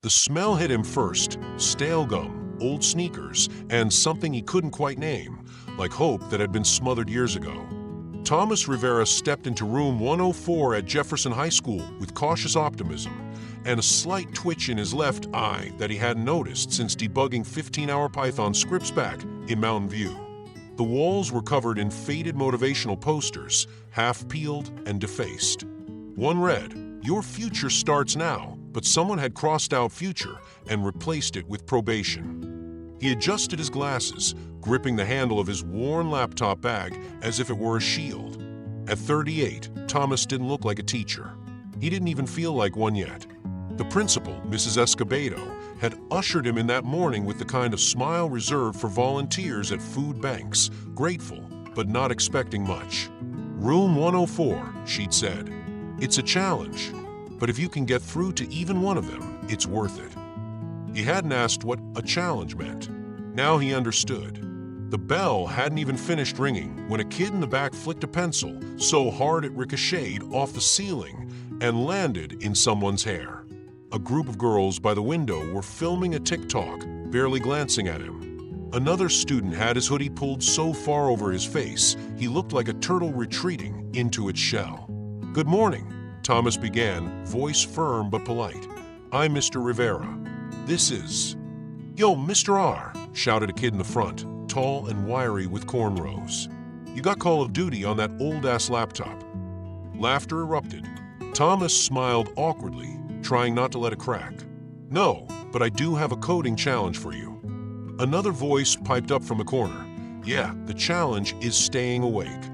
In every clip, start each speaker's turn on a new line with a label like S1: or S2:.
S1: The smell hit him first: stale gum, old sneakers, and something he couldn't quite name, like hope that had been smothered years ago. Thomas Rivera stepped into room 104 at Jefferson High School with cautious optimism and a slight twitch in his left eye that he hadn't noticed since debugging 15-hour Python scripts back in Mountain View. The walls were covered in faded motivational posters, half-peeled and defaced. One read, "Your future starts now," but someone had crossed out future and replaced it with probation. He adjusted his glasses, gripping the handle of his worn laptop bag as if it were a shield. At 38, Thomas didn't look like a teacher. He didn't even feel like one yet. The principal, Mrs. Escobedo, had ushered him in that morning with the kind of smile reserved for volunteers at food banks, grateful, but not expecting much. "Room 104, she'd said. "It's a challenge, but if you can get through to even one of them, it's worth it." He hadn't asked what a challenge meant. Now he understood. The bell hadn't even finished ringing when a kid in the back flicked a pencil so hard it ricocheted off the ceiling and landed in someone's hair. A group of girls by the window were filming a TikTok, barely glancing at him. Another student had his hoodie pulled so far over his face he looked like a turtle retreating into its shell. "Good morning," Thomas began, voice firm but polite. "I'm Mr. Rivera. This is—" "Yo, Mr. R," shouted a kid in the front, tall and wiry with cornrows. "You got Call of Duty on that old-ass laptop." Laughter erupted. Thomas smiled awkwardly, trying not to let it crack. "No, but I do have a coding challenge for you." Another voice piped up from the corner. "Yeah, the challenge is staying awake."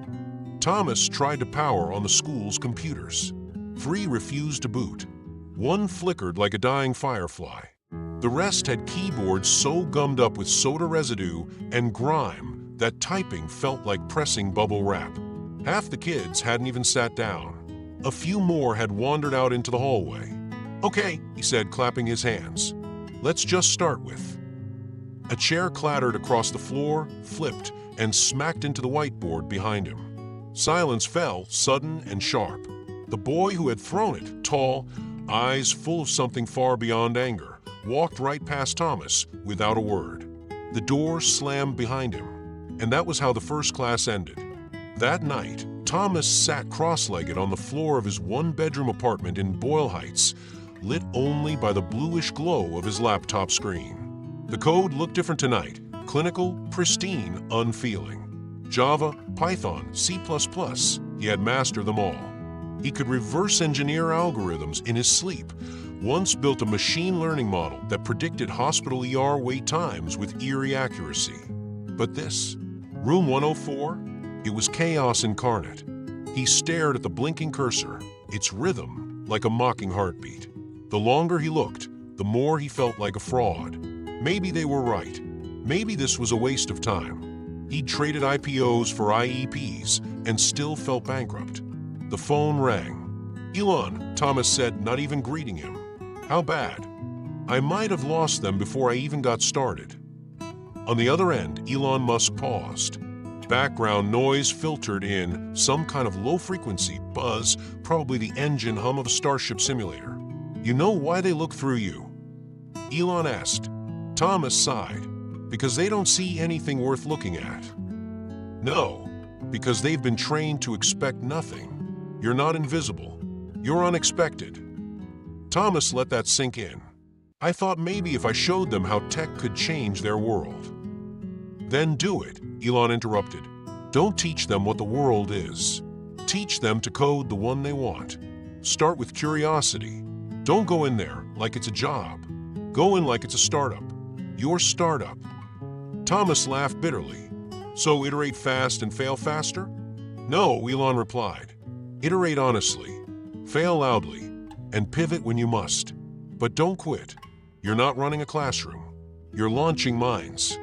S1: Thomas tried to power on the school's computers. 3 refused to boot. 1 flickered like a dying firefly. The rest had keyboards so gummed up with soda residue and grime that typing felt like pressing bubble wrap. Half the kids hadn't even sat down. A few more had wandered out into the hallway. "Okay," he said, clapping his hands. "Let's just start with—" A chair clattered across the floor, flipped, and smacked into the whiteboard behind him. Silence fell, sudden and sharp. The boy who had thrown it, tall, eyes full of something far beyond anger, walked right past Thomas without a word. The door slammed behind him, and that was how the first class ended. That night, Thomas sat cross-legged on the floor of his 1-bedroom apartment in Boyle Heights, lit only by the bluish glow of his laptop screen. The code looked different tonight: clinical, pristine, unfeeling. Java, Python, C++, he had mastered them all. He could reverse engineer algorithms in his sleep, once built a machine learning model that predicted hospital ER wait times with eerie accuracy. But this, room 104, it was chaos incarnate. He stared at the blinking cursor, its rhythm like a mocking heartbeat. The longer he looked, the more he felt like a fraud. Maybe they were right. Maybe this was a waste of time. He'd traded IPOs for IEPs and still felt bankrupt. The phone rang. "Elon," Thomas said, not even greeting him. "How bad?" "I might have lost them before I even got started." On the other end, Elon Musk paused. Background noise filtered in, some kind of low-frequency buzz, probably the engine hum of a Starship simulator. "You know why they look through you?" Elon asked. Thomas sighed. "Because they don't see anything worth looking at." "No, because they've been trained to expect nothing. You're not invisible. You're unexpected." Thomas let that sink in. "I thought maybe if I showed them how tech could change their world." "Then do it," Elon interrupted. "Don't teach them what the world is. Teach them to code the one they want. Start with curiosity. Don't go in there like it's a job. Go in like it's a startup. Your startup." Thomas laughed bitterly. "So iterate fast and fail faster?" "No," Elon replied. "Iterate honestly, fail loudly, and pivot when you must. But don't quit. You're not running a classroom. You're launching minds."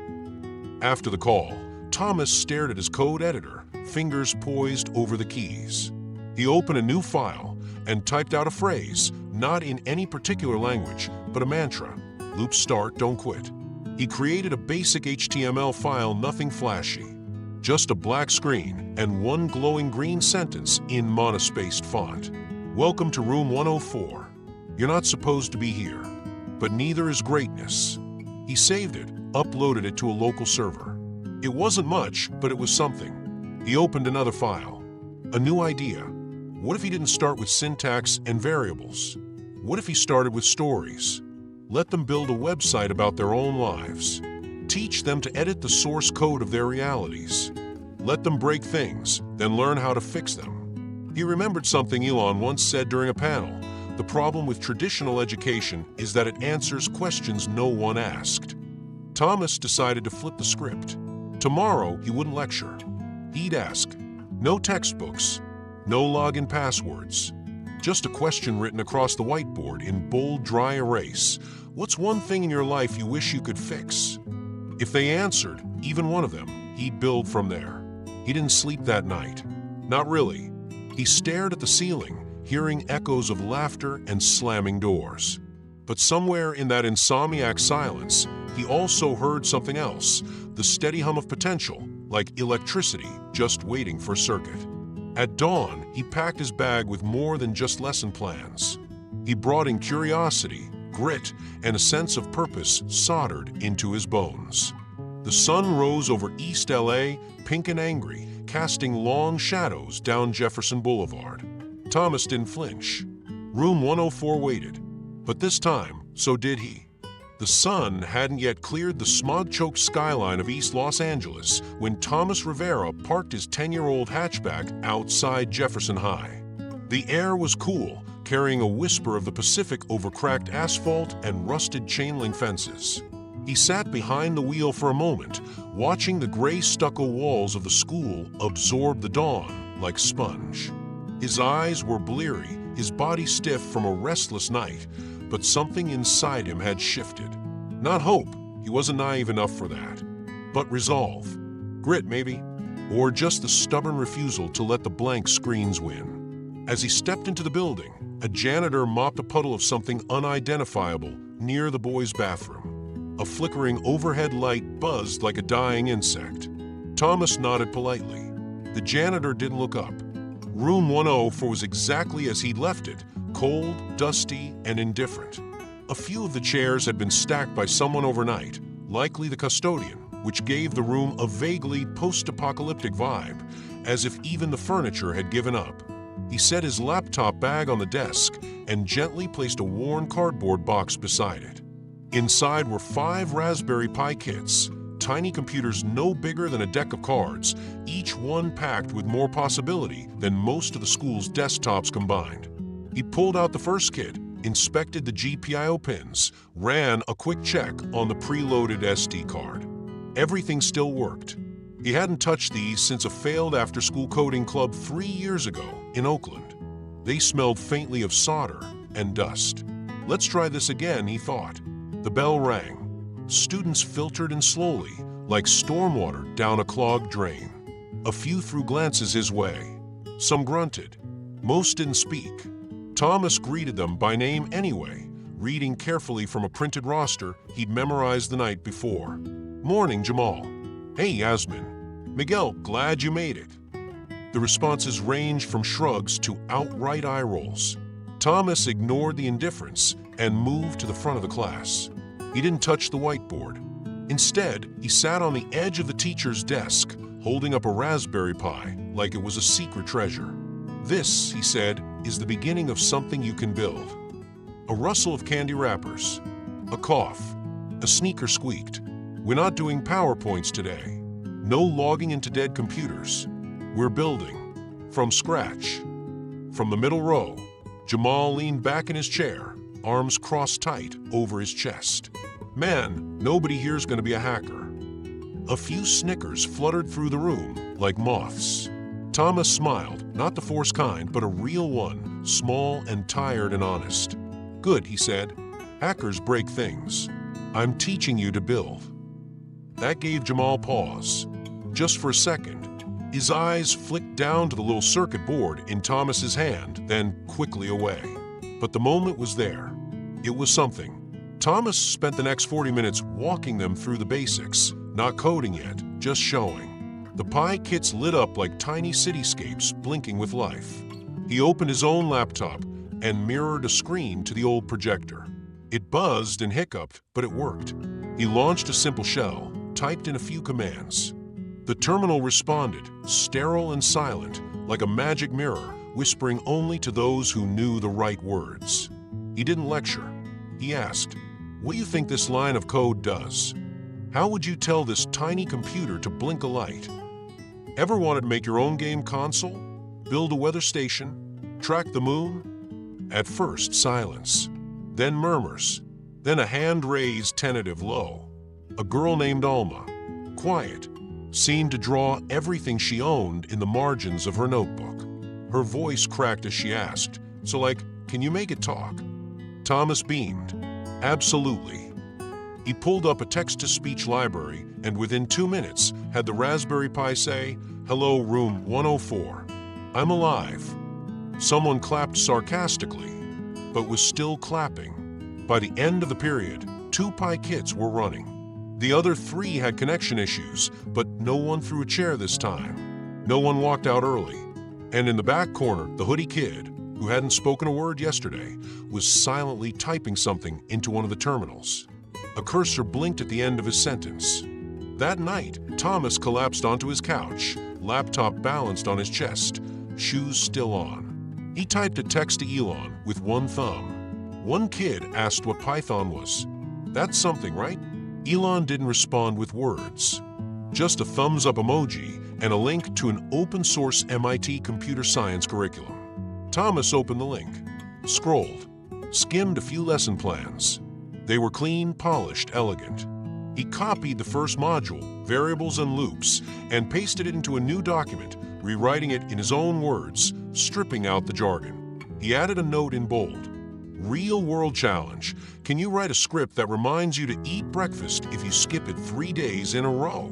S1: After the call, Thomas stared at his code editor, fingers poised over the keys. He opened a new file and typed out a phrase, not in any particular language, but a mantra: loop start, don't quit. He created a basic HTML file, nothing flashy. Just a black screen and one glowing green sentence in monospaced font. "Welcome to room 104. You're not supposed to be here." but neither is greatness. He saved it, uploaded it to a local server. It wasn't much, but it was something. He opened another file. A new idea. What if he didn't start with syntax and variables? What if he started with stories? Let them build a website about their own lives. Teach them to edit the source code of their realities. Let them break things, then learn how to fix them. He remembered something Elon once said during a panel. The problem with traditional education is that it answers questions no one asked. Thomas decided to flip the script. Tomorrow, he wouldn't lecture. He'd ask. No textbooks, no login passwords. Just a question written across the whiteboard in bold, dry erase. What's one thing in your life you wish you could fix? If they answered, even one of them, he'd build from there. He didn't sleep that night. Not really. He stared at the ceiling, hearing echoes of laughter and slamming doors. But somewhere in that insomniac silence, he also heard something else, the steady hum of potential, like electricity just waiting for a circuit. At dawn, he packed his bag with more than just lesson plans. He brought in curiosity, grit, and a sense of purpose soldered into his bones. The sun rose over East LA, pink and angry, casting long shadows down Jefferson Boulevard. Thomas didn't flinch. Room 104 waited. But this time, so did he. The sun hadn't yet cleared the smog-choked skyline of East Los Angeles when Thomas Rivera parked his 10-year-old hatchback outside Jefferson High. The air was cool, carrying a whisper of the Pacific over cracked asphalt and rusted chain-link fences. He sat behind the wheel for a moment, watching the gray stucco walls of the school absorb the dawn like sponge. His eyes were bleary, his body stiff from a restless night, but something inside him had shifted. Not hope, he wasn't naive enough for that, but resolve. Grit, maybe, or just the stubborn refusal to let the blank screens win. As he stepped into the building, a janitor mopped a puddle of something unidentifiable near the boys' bathroom. A flickering overhead light buzzed like a dying insect. Thomas nodded politely. The janitor didn't look up. Room 104 was exactly as he'd left it, cold, dusty, and indifferent. A few of the chairs had been stacked by someone overnight, likely the custodian, which gave the room a vaguely post-apocalyptic vibe, as if even the furniture had given up. He set his laptop bag on the desk and gently placed a worn cardboard box beside it. Inside were 5 Raspberry Pi kits, tiny computers no bigger than a deck of cards, each one packed with more possibility than most of the school's desktops combined. He pulled out the first kit, inspected the GPIO pins, ran a quick check on the preloaded SD card. Everything still worked. He hadn't touched these since a failed after-school coding club 3 years ago in Oakland. They smelled faintly of solder and dust. Let's try this again, he thought. The bell rang. Students filtered in slowly, like stormwater down a clogged drain. A few threw glances his way. Some grunted. Most didn't speak. Thomas greeted them by name anyway, reading carefully from a printed roster he'd memorized the night before. Morning, Jamal. Hey, Yasmin. Miguel, glad you made it. The responses ranged from shrugs to outright eye rolls. Thomas ignored the indifference and moved to the front of the class. He didn't touch the whiteboard. Instead, he sat on the edge of the teacher's desk, holding up a Raspberry Pi like it was a secret treasure. This, he said, is the beginning of something you can build. A rustle of candy wrappers. A cough. A sneaker squeaked. We're not doing PowerPoints today. No logging into dead computers. We're building. From scratch. From the middle row, Jamal leaned back in his chair, arms crossed tight over his chest. Man, nobody here's gonna be a hacker. A few snickers fluttered through the room like moths. Thomas smiled, not the forced kind, but a real one, small and tired and honest. Good, he said. Hackers break things. I'm teaching you to build. That gave Jamal pause. Just for a second, his eyes flicked down to the little circuit board in Thomas's hand, then quickly away. But the moment was there. It was something. Thomas spent the next 40 minutes walking them through the basics, not coding yet, just showing. The Pi kits lit up like tiny cityscapes blinking with life. He opened his own laptop and mirrored a screen to the old projector. It buzzed and hiccuped, but it worked. He launched a simple shell, typed in a few commands. The terminal responded, sterile and silent, like a magic mirror, whispering only to those who knew the right words. He didn't lecture. He asked, "What do you think this line of code does? How would you tell this tiny computer to blink a light?" Ever wanted to make your own game console? Build a weather station? Track the moon? At first, silence. Then murmurs. Then a hand-raised tentative low. A girl named Alma, quiet, seemed to draw everything she owned in the margins of her notebook. Her voice cracked as she asked, "So like, can you make it talk?" Thomas beamed. "Absolutely." He pulled up a text-to-speech library and within 2 minutes had the Raspberry Pi say, "Hello, room 104. I'm alive." Someone clapped sarcastically, but was still clapping. By the end of the period, 2 Pi kits were running. The other 3 had connection issues, but no one threw a chair this time. No one walked out early. And in the back corner, the hoodie kid, who hadn't spoken a word yesterday, was silently typing something into one of the terminals. A cursor blinked at the end of his sentence. That night, Thomas collapsed onto his couch, laptop balanced on his chest, shoes still on. He typed a text to Elon with one thumb. One kid asked what Python was. "That's something, right?" Elon didn't respond with words. Just a thumbs-up emoji and a link to an open-source MIT computer science curriculum. Thomas opened the link, scrolled, skimmed a few lesson plans. They were clean, polished, elegant. He copied the first module, variables and loops, and pasted it into a new document, rewriting it in his own words, stripping out the jargon. He added a note in bold. "Real-world challenge. Can you write a script that reminds you to eat breakfast if you skip it 3 days in a row?"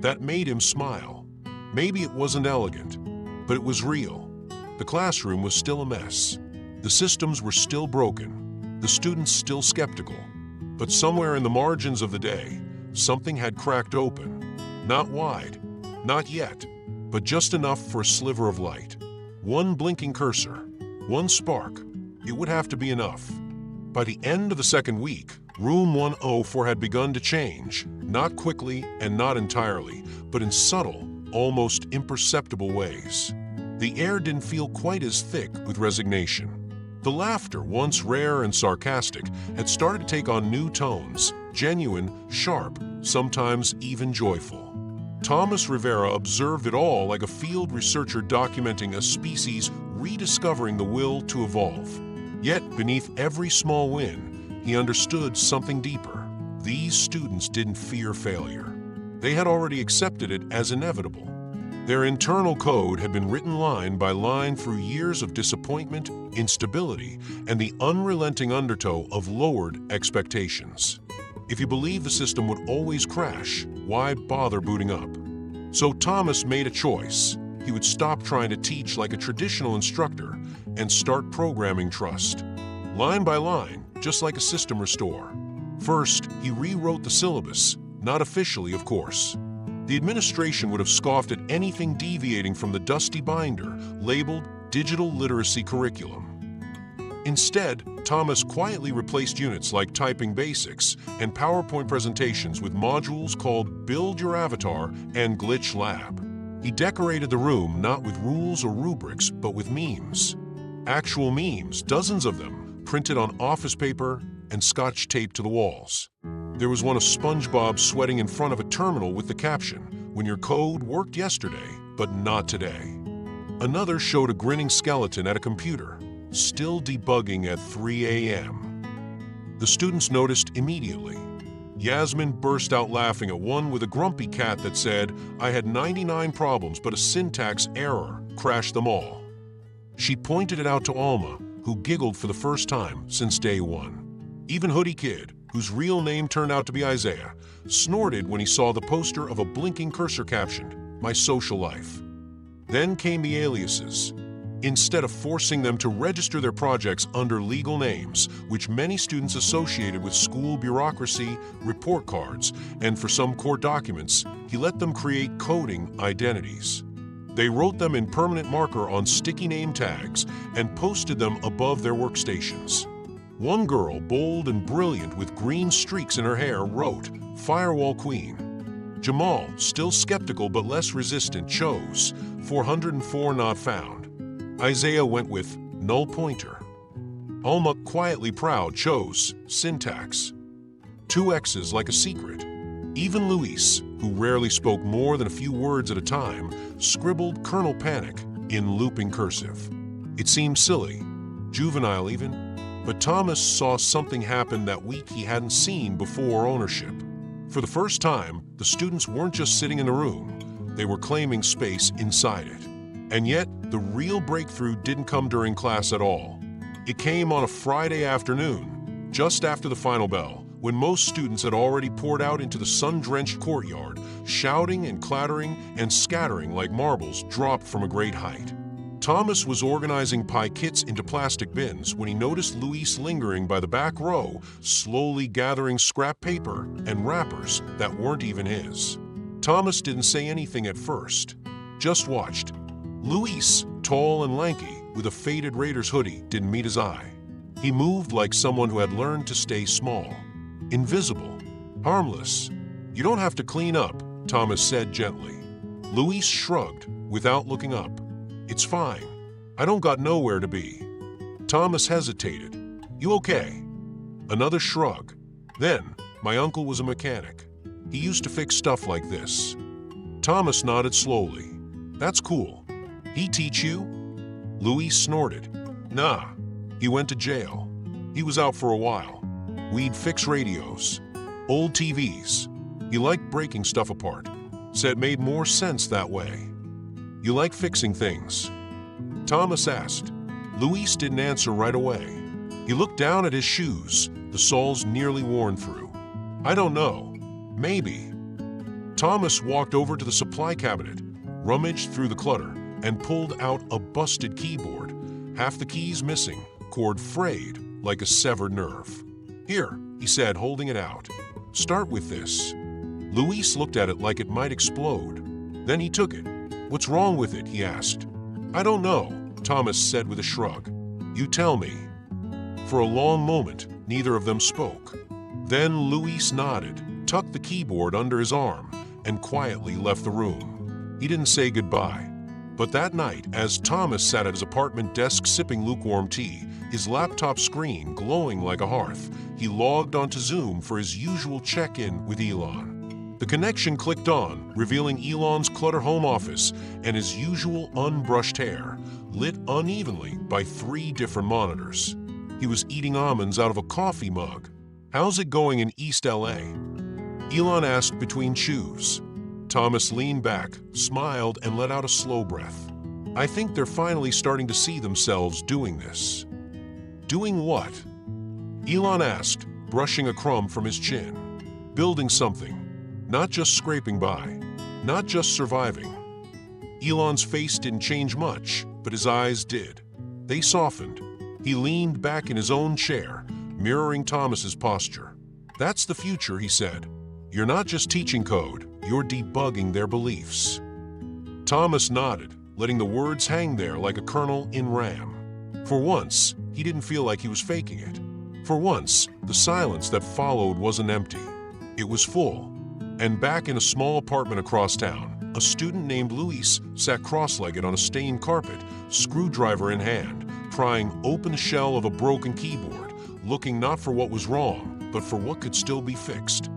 S1: That made him smile. Maybe it wasn't elegant, but it was real. The classroom was still a mess. The systems were still broken. The students still skeptical. But somewhere in the margins of the day, something had cracked open. Not wide, not yet, but just enough for a sliver of light. One blinking cursor, one spark. It would have to be enough. By the end of the second week, room 104 had begun to change, not quickly and not entirely, but in subtle, almost imperceptible ways. The air didn't feel quite as thick with resignation. The laughter, once rare and sarcastic, had started to take on new tones, genuine, sharp, sometimes even joyful. Thomas Rivera observed it all like a field researcher documenting a species rediscovering the will to evolve. Yet, beneath every small win, he understood something deeper. These students didn't fear failure. They had already accepted it as inevitable. Their internal code had been written line by line through years of disappointment, instability, and the unrelenting undertow of lowered expectations. If you believed the system would always crash, why bother booting up? So Thomas made a choice. He would stop trying to teach like a traditional instructor and start programming trust. Line by line, just like a system restore. First, he rewrote the syllabus, not officially, of course. The administration would have scoffed at anything deviating from the dusty binder labeled Digital Literacy Curriculum. Instead, Thomas quietly replaced units like typing basics and PowerPoint presentations with modules called Build Your Avatar and Glitch Lab. He decorated the room not with rules or rubrics, but with memes. Actual memes, dozens of them, printed on office paper and scotch taped to the walls. There was one of SpongeBob sweating in front of a terminal with the caption, "When your code worked yesterday, but not today." Another showed a grinning skeleton at a computer, still debugging at 3 a.m. The students noticed immediately. Yasmin burst out laughing at one with a grumpy cat that said, "I had 99 problems, but a syntax error crashed them all." She pointed it out to Alma, who giggled for the first time since day one. Even Hoodie Kid, whose real name turned out to be Isaiah, snorted when he saw the poster of a blinking cursor captioned, "My Social Life." Then came the aliases. Instead of forcing them to register their projects under legal names, which many students associated with school bureaucracy, report cards, and for some core documents, he let them create coding identities. They wrote them in permanent marker on sticky name tags and posted them above their workstations. One girl, bold and brilliant with green streaks in her hair, wrote, "Firewall Queen." Jamal, still skeptical but less resistant, chose, "404 not found." Isaiah went with, "Null pointer." Alma, quietly proud, chose, "Syntax." Two X's like a secret. Even Luis, who rarely spoke more than a few words at a time, scribbled "Colonel Panic" in looping cursive. It seemed silly, juvenile even, but Thomas saw something happen that week he hadn't seen before ownership. For the first time, the students weren't just sitting in the room, they were claiming space inside it. And yet, the real breakthrough didn't come during class at all. It came on a Friday afternoon, just after the final bell, when most students had already poured out into the sun-drenched courtyard, shouting and clattering and scattering like marbles dropped from a great height. Thomas was organizing pie kits into plastic bins when he noticed Luis lingering by the back row, slowly gathering scrap paper and wrappers that weren't even his. Thomas didn't say anything at first, just watched. Luis, tall and lanky, with a faded Raiders hoodie, didn't meet his eye. He moved like someone who had learned to stay small. Invisible. Harmless. "You don't have to clean up," Thomas said gently. Luis shrugged, without looking up. "It's fine. I don't got nowhere to be." Thomas hesitated. "You okay?" Another shrug. Then, "My uncle was a mechanic. He used to fix stuff like this." Thomas nodded slowly. "That's cool. He teach you?" Luis snorted. "Nah. He went to jail. He was out for a while. We'd fix radios. Old TVs. He liked breaking stuff apart. Said it made more sense that way." "You like fixing things?" Thomas asked. Luis didn't answer right away. He looked down at his shoes, the soles nearly worn through. "I don't know. Maybe." Thomas walked over to the supply cabinet, rummaged through the clutter, and pulled out a busted keyboard, half the keys missing, cord frayed like a severed nerve. "Here," he said, holding it out. "Start with this." Luis looked at it like it might explode. Then he took it. "What's wrong with it?" he asked. "I don't know," Thomas said with a shrug. "You tell me." For a long moment, neither of them spoke. Then Luis nodded, tucked the keyboard under his arm, and quietly left the room. He didn't say goodbye. But that night, as Thomas sat at his apartment desk sipping lukewarm tea, his laptop screen glowing like a hearth, he logged onto Zoom for his usual check-in with Elon. The connection clicked on, revealing Elon's clutter home office and his usual unbrushed hair, lit unevenly by 3 different monitors. He was eating almonds out of a coffee mug. "How's it going in East LA?" Elon asked between chews. Thomas leaned back, smiled, and let out a slow breath. "I think they're finally starting to see themselves doing this." "Doing what?" Elon asked, brushing a crumb from his chin. "Building something. Not just scraping by. Not just surviving." Elon's face didn't change much, but his eyes did. They softened. He leaned back in his own chair, mirroring Thomas's posture. "That's the future," he said. "You're not just teaching code, you're debugging their beliefs." Thomas nodded, letting the words hang there like a kernel in RAM. For once, he didn't feel like he was faking it. For once, the silence that followed wasn't empty. It was full. And back in a small apartment across town, a student named Luis sat cross-legged on a stained carpet, screwdriver in hand, prying open the shell of a broken keyboard, looking not for what was wrong, but for what could still be fixed.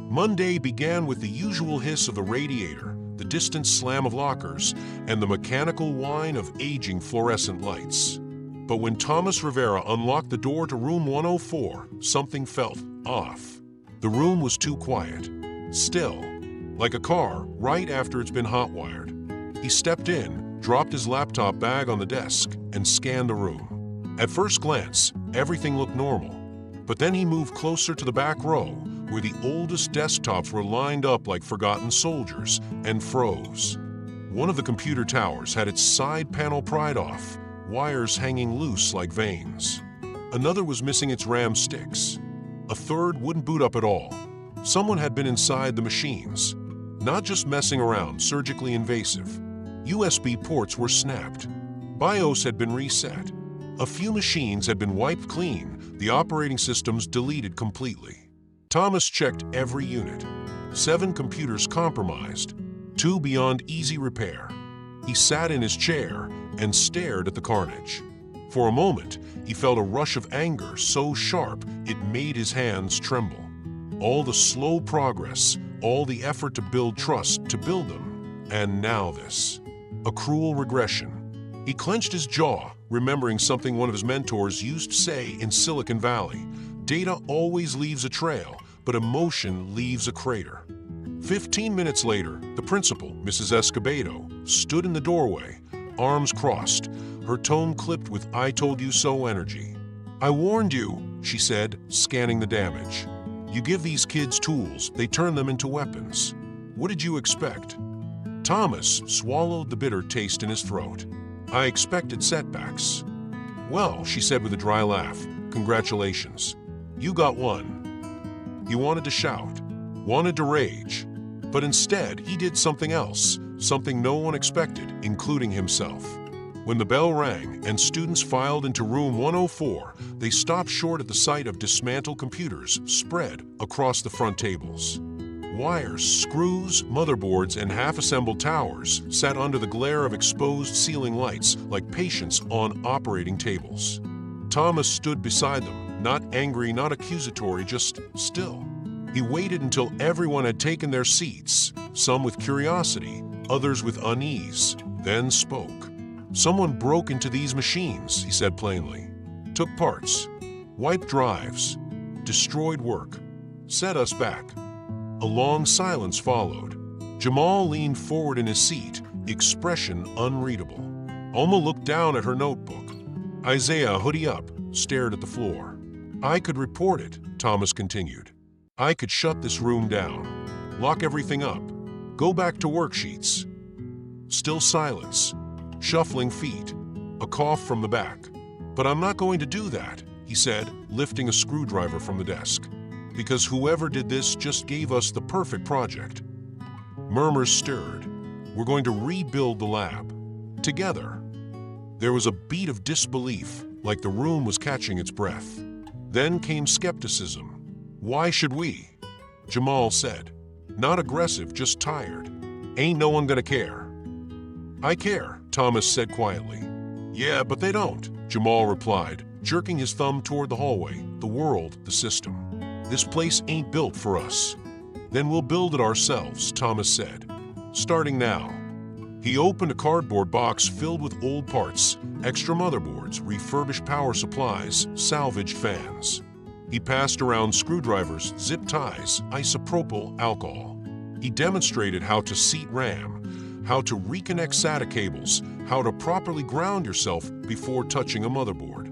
S1: Monday began with the usual hiss of the radiator, the distant slam of lockers, and the mechanical whine of aging fluorescent lights. But when Thomas Rivera unlocked the door to room 104, something felt off. The room was too quiet. Still, like a car right after it's been hot-wired. He stepped in, dropped his laptop bag on the desk, and scanned the room. At first glance, everything looked normal. But then he moved closer to the back row, where the oldest desktops were lined up like forgotten soldiers, and froze. One of the computer towers had its side panel pried off, wires hanging loose like veins. Another was missing its RAM sticks. A third wouldn't boot up at all. Someone had been inside the machines. Not just messing around, surgically invasive. USB ports were snapped. BIOS had been reset. A few machines had been wiped clean, the operating systems deleted completely. Thomas checked every unit. 7 computers compromised, 2 beyond easy repair. He sat in his chair and stared at the carnage. For a moment, he felt a rush of anger so sharp it made his hands tremble. All the slow progress, all the effort to build trust, to build them, and now this. A cruel regression. He clenched his jaw, remembering something one of his mentors used to say in Silicon Valley: data always leaves a trail, but emotion leaves a crater. 15 minutes later, the principal, Mrs. Escobedo, stood in the doorway, arms crossed, her tone clipped with "I told you so" energy. "I warned you," she said, scanning the damage. "You give these kids tools, they turn them into weapons. What did you expect?" Thomas swallowed the bitter taste in his throat. "I expected setbacks." "Well," she said with a dry laugh, "congratulations. You got one." He wanted to shout, wanted to rage, but instead he did something else, something no one expected, including himself. When the bell rang and students filed into room 104, they stopped short at the sight of dismantled computers spread across the front tables. Wires, screws, motherboards, and half-assembled towers sat under the glare of exposed ceiling lights like patients on operating tables. Thomas stood beside them, not angry, not accusatory, just still. He waited until everyone had taken their seats, some with curiosity, others with unease, then spoke. "Someone broke into these machines," he said plainly. "Took parts, wiped drives, destroyed work, set us back." A long silence followed. Jamal leaned forward in his seat, expression unreadable. Alma looked down at her notebook. Isaiah, hoodie up, stared at the floor. "I could report it," Thomas continued. "I could shut this room down, lock everything up, go back to worksheets." Still silence, shuffling feet, a cough from the back. "But I'm not going to do that," he said, lifting a screwdriver from the desk. "Because whoever did this just gave us the perfect project." Murmurs stirred. "We're going to rebuild the lab. Together." There was a beat of disbelief, like the room was catching its breath. Then came skepticism. "Why should we?" Jamal said. Not aggressive, just tired. "Ain't no one gonna care." "I care," Thomas said quietly. "Yeah, but they don't," Jamal replied, jerking his thumb toward the hallway, "the world, the system. This place ain't built for us." "Then we'll build it ourselves," Thomas said. "Starting now." He opened a cardboard box filled with old parts, extra motherboards, refurbished power supplies, salvaged fans. He passed around screwdrivers, zip ties, isopropyl alcohol. He demonstrated how to seat RAM, how to reconnect SATA cables, how to properly ground yourself before touching a motherboard.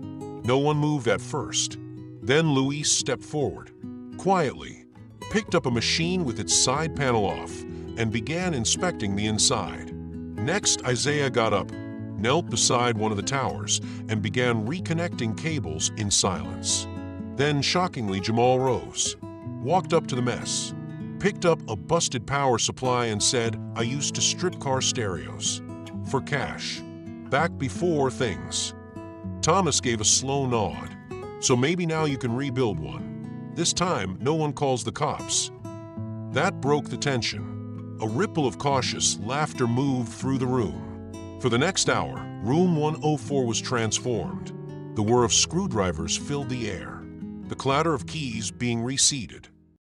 S1: No one moved at first. Then Luis stepped forward, quietly, picked up a machine with its side panel off, and began inspecting the inside. Next, Isaiah got up, knelt beside one of the towers, and began reconnecting cables in silence. Then, shockingly, Jamal rose, walked up to the mess, picked up a busted power supply and said, "I used to strip car stereos. For cash. Back before things." Thomas gave a slow nod. "So maybe now you can rebuild one. This time, no one calls the cops." That broke the tension. A ripple of cautious laughter moved through the room. For the next hour, room 104 was transformed. The whir of screwdrivers filled the air, the clatter of keys being reseated.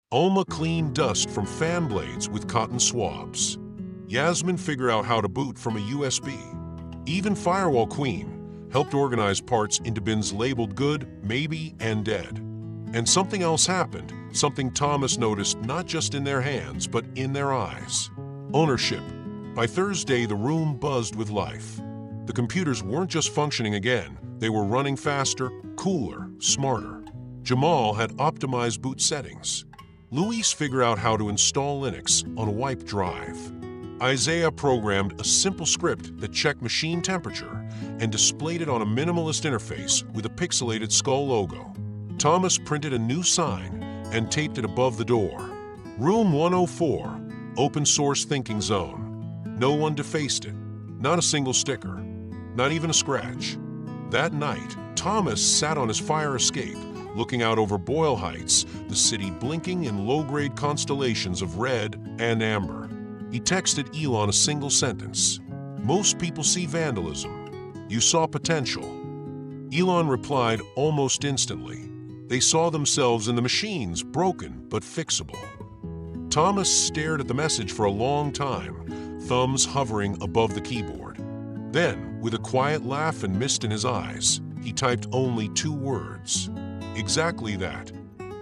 S1: Alma cleaned dust from fan blades with cotton swabs. Yasmin figured out how to boot from a USB. Even Firewall Queen helped organize parts into bins labeled good, maybe, and dead. And something else happened, something Thomas noticed not just in their hands, but in their eyes. Ownership. By Thursday, the room buzzed with life. The computers weren't just functioning again, they were running faster, cooler, smarter. Jamal had optimized boot settings. Luis figured out how to install Linux on a wiped drive. Isaiah programmed a simple script that checked machine temperature and displayed it on a minimalist interface with a pixelated skull logo. Thomas printed a new sign and taped it above the door. Room 104, open source thinking zone. No one defaced it. Not a single sticker. Not even a scratch. That night, Thomas sat on his fire escape, looking out over Boyle Heights, the city blinking in low-grade constellations of red and amber. He texted Elon a single sentence. "Most people see vandalism. You saw potential." Elon replied almost instantly. They saw themselves in the machines, broken but fixable. Thomas stared at the message for a long time, thumbs hovering above the keyboard. Then, with a quiet laugh and mist in his eyes, he typed only 2 words. Exactly that.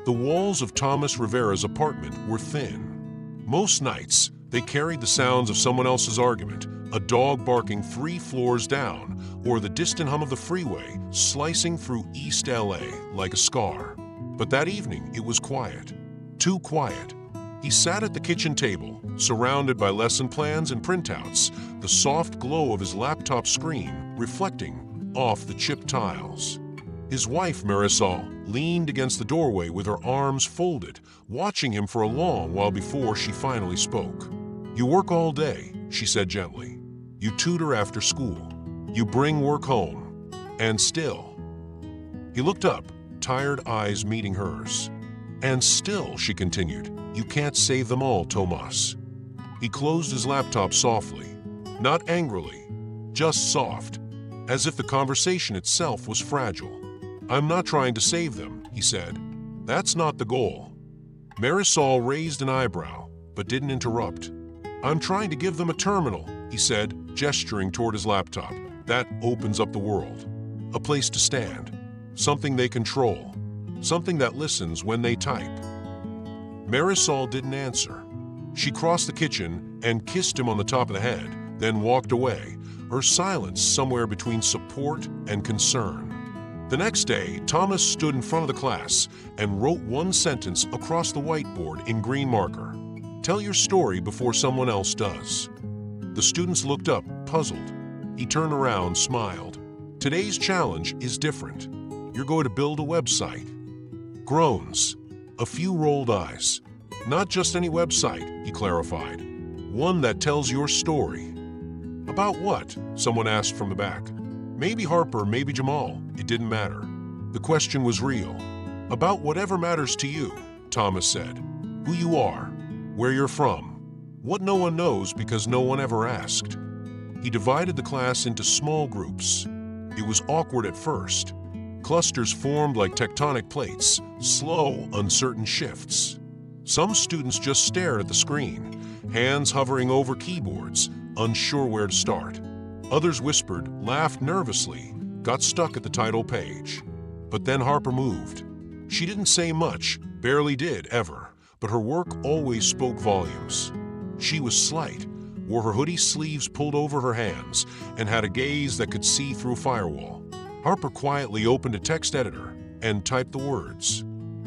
S1: The walls of Thomas Rivera's apartment were thin. Most nights, they carried the sounds of someone else's argument, a dog barking 3 floors down, or the distant hum of the freeway slicing through East LA like a scar. But that evening, it was quiet. Too quiet. He sat at the kitchen table, surrounded by lesson plans and printouts, the soft glow of his laptop screen reflecting off the chipped tiles. His wife, Marisol, leaned against the doorway with her arms folded, watching him for a long while before she finally spoke. "You work all day," she said gently. "You tutor after school. You bring work home. And still..." He looked up, tired eyes meeting hers. "And still," she continued, "you can't save them all, Thomas." He closed his laptop softly, not angrily, just soft, as if the conversation itself was fragile. "I'm not trying to save them," he said. "That's not the goal." Marisol raised an eyebrow, but didn't interrupt. "I'm trying to give them a terminal," he said, gesturing toward his laptop. "That opens up the world. A place to stand. Something they control. Something that listens when they type." Marisol didn't answer. She crossed the kitchen and kissed him on the top of the head, then walked away, her silence somewhere between support and concern. The next day, Thomas stood in front of the class and wrote 1 sentence across the whiteboard in green marker. "Tell your story before someone else does." The students looked up, puzzled. He turned around, smiled. "Today's challenge is different. You're going to build a website." Groans. A few rolled eyes. "Not just any website," he clarified. "One that tells your story." "About what?" someone asked from the back. Maybe Harper, maybe Jamal. It didn't matter. The question was real. "About whatever matters to you," Thomas said. "Who you are, where you're from, what no one knows because no one ever asked." He divided the class into small groups. It was awkward at first. Clusters formed like tectonic plates, slow, uncertain shifts. Some students just stared at the screen, hands hovering over keyboards, unsure where to start. Others whispered, laughed nervously, got stuck at the title page. But then Harper moved. She didn't say much, barely did, ever, but her work always spoke volumes. She was slight, wore her hoodie sleeves pulled over her hands, and had a gaze that could see through a firewall. Harper quietly opened a text editor and typed the words.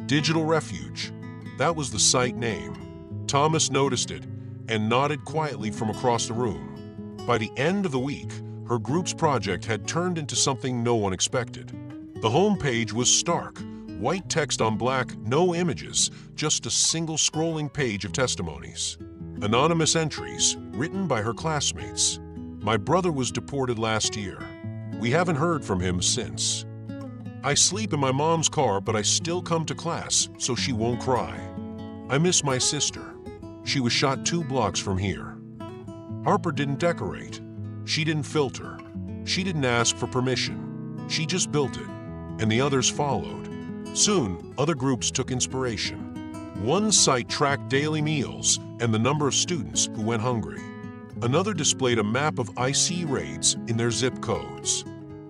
S1: Digital Refuge. That was the site name. Thomas noticed it and nodded quietly from across the room. By the end of the week, her group's project had turned into something no one expected. The homepage was stark, white text on black, no images, just a single scrolling page of testimonies. Anonymous entries, written by her classmates. My brother was deported last year. We haven't heard from him since. I sleep in my mom's car, but I still come to class so she won't cry. I miss my sister. She was shot 2 blocks from here. Harper didn't decorate. She didn't filter. She didn't ask for permission. She just built it, and the others followed. Soon, other groups took inspiration. One site tracked daily meals and the number of students who went hungry. Another displayed a map of IC raids in their zip codes.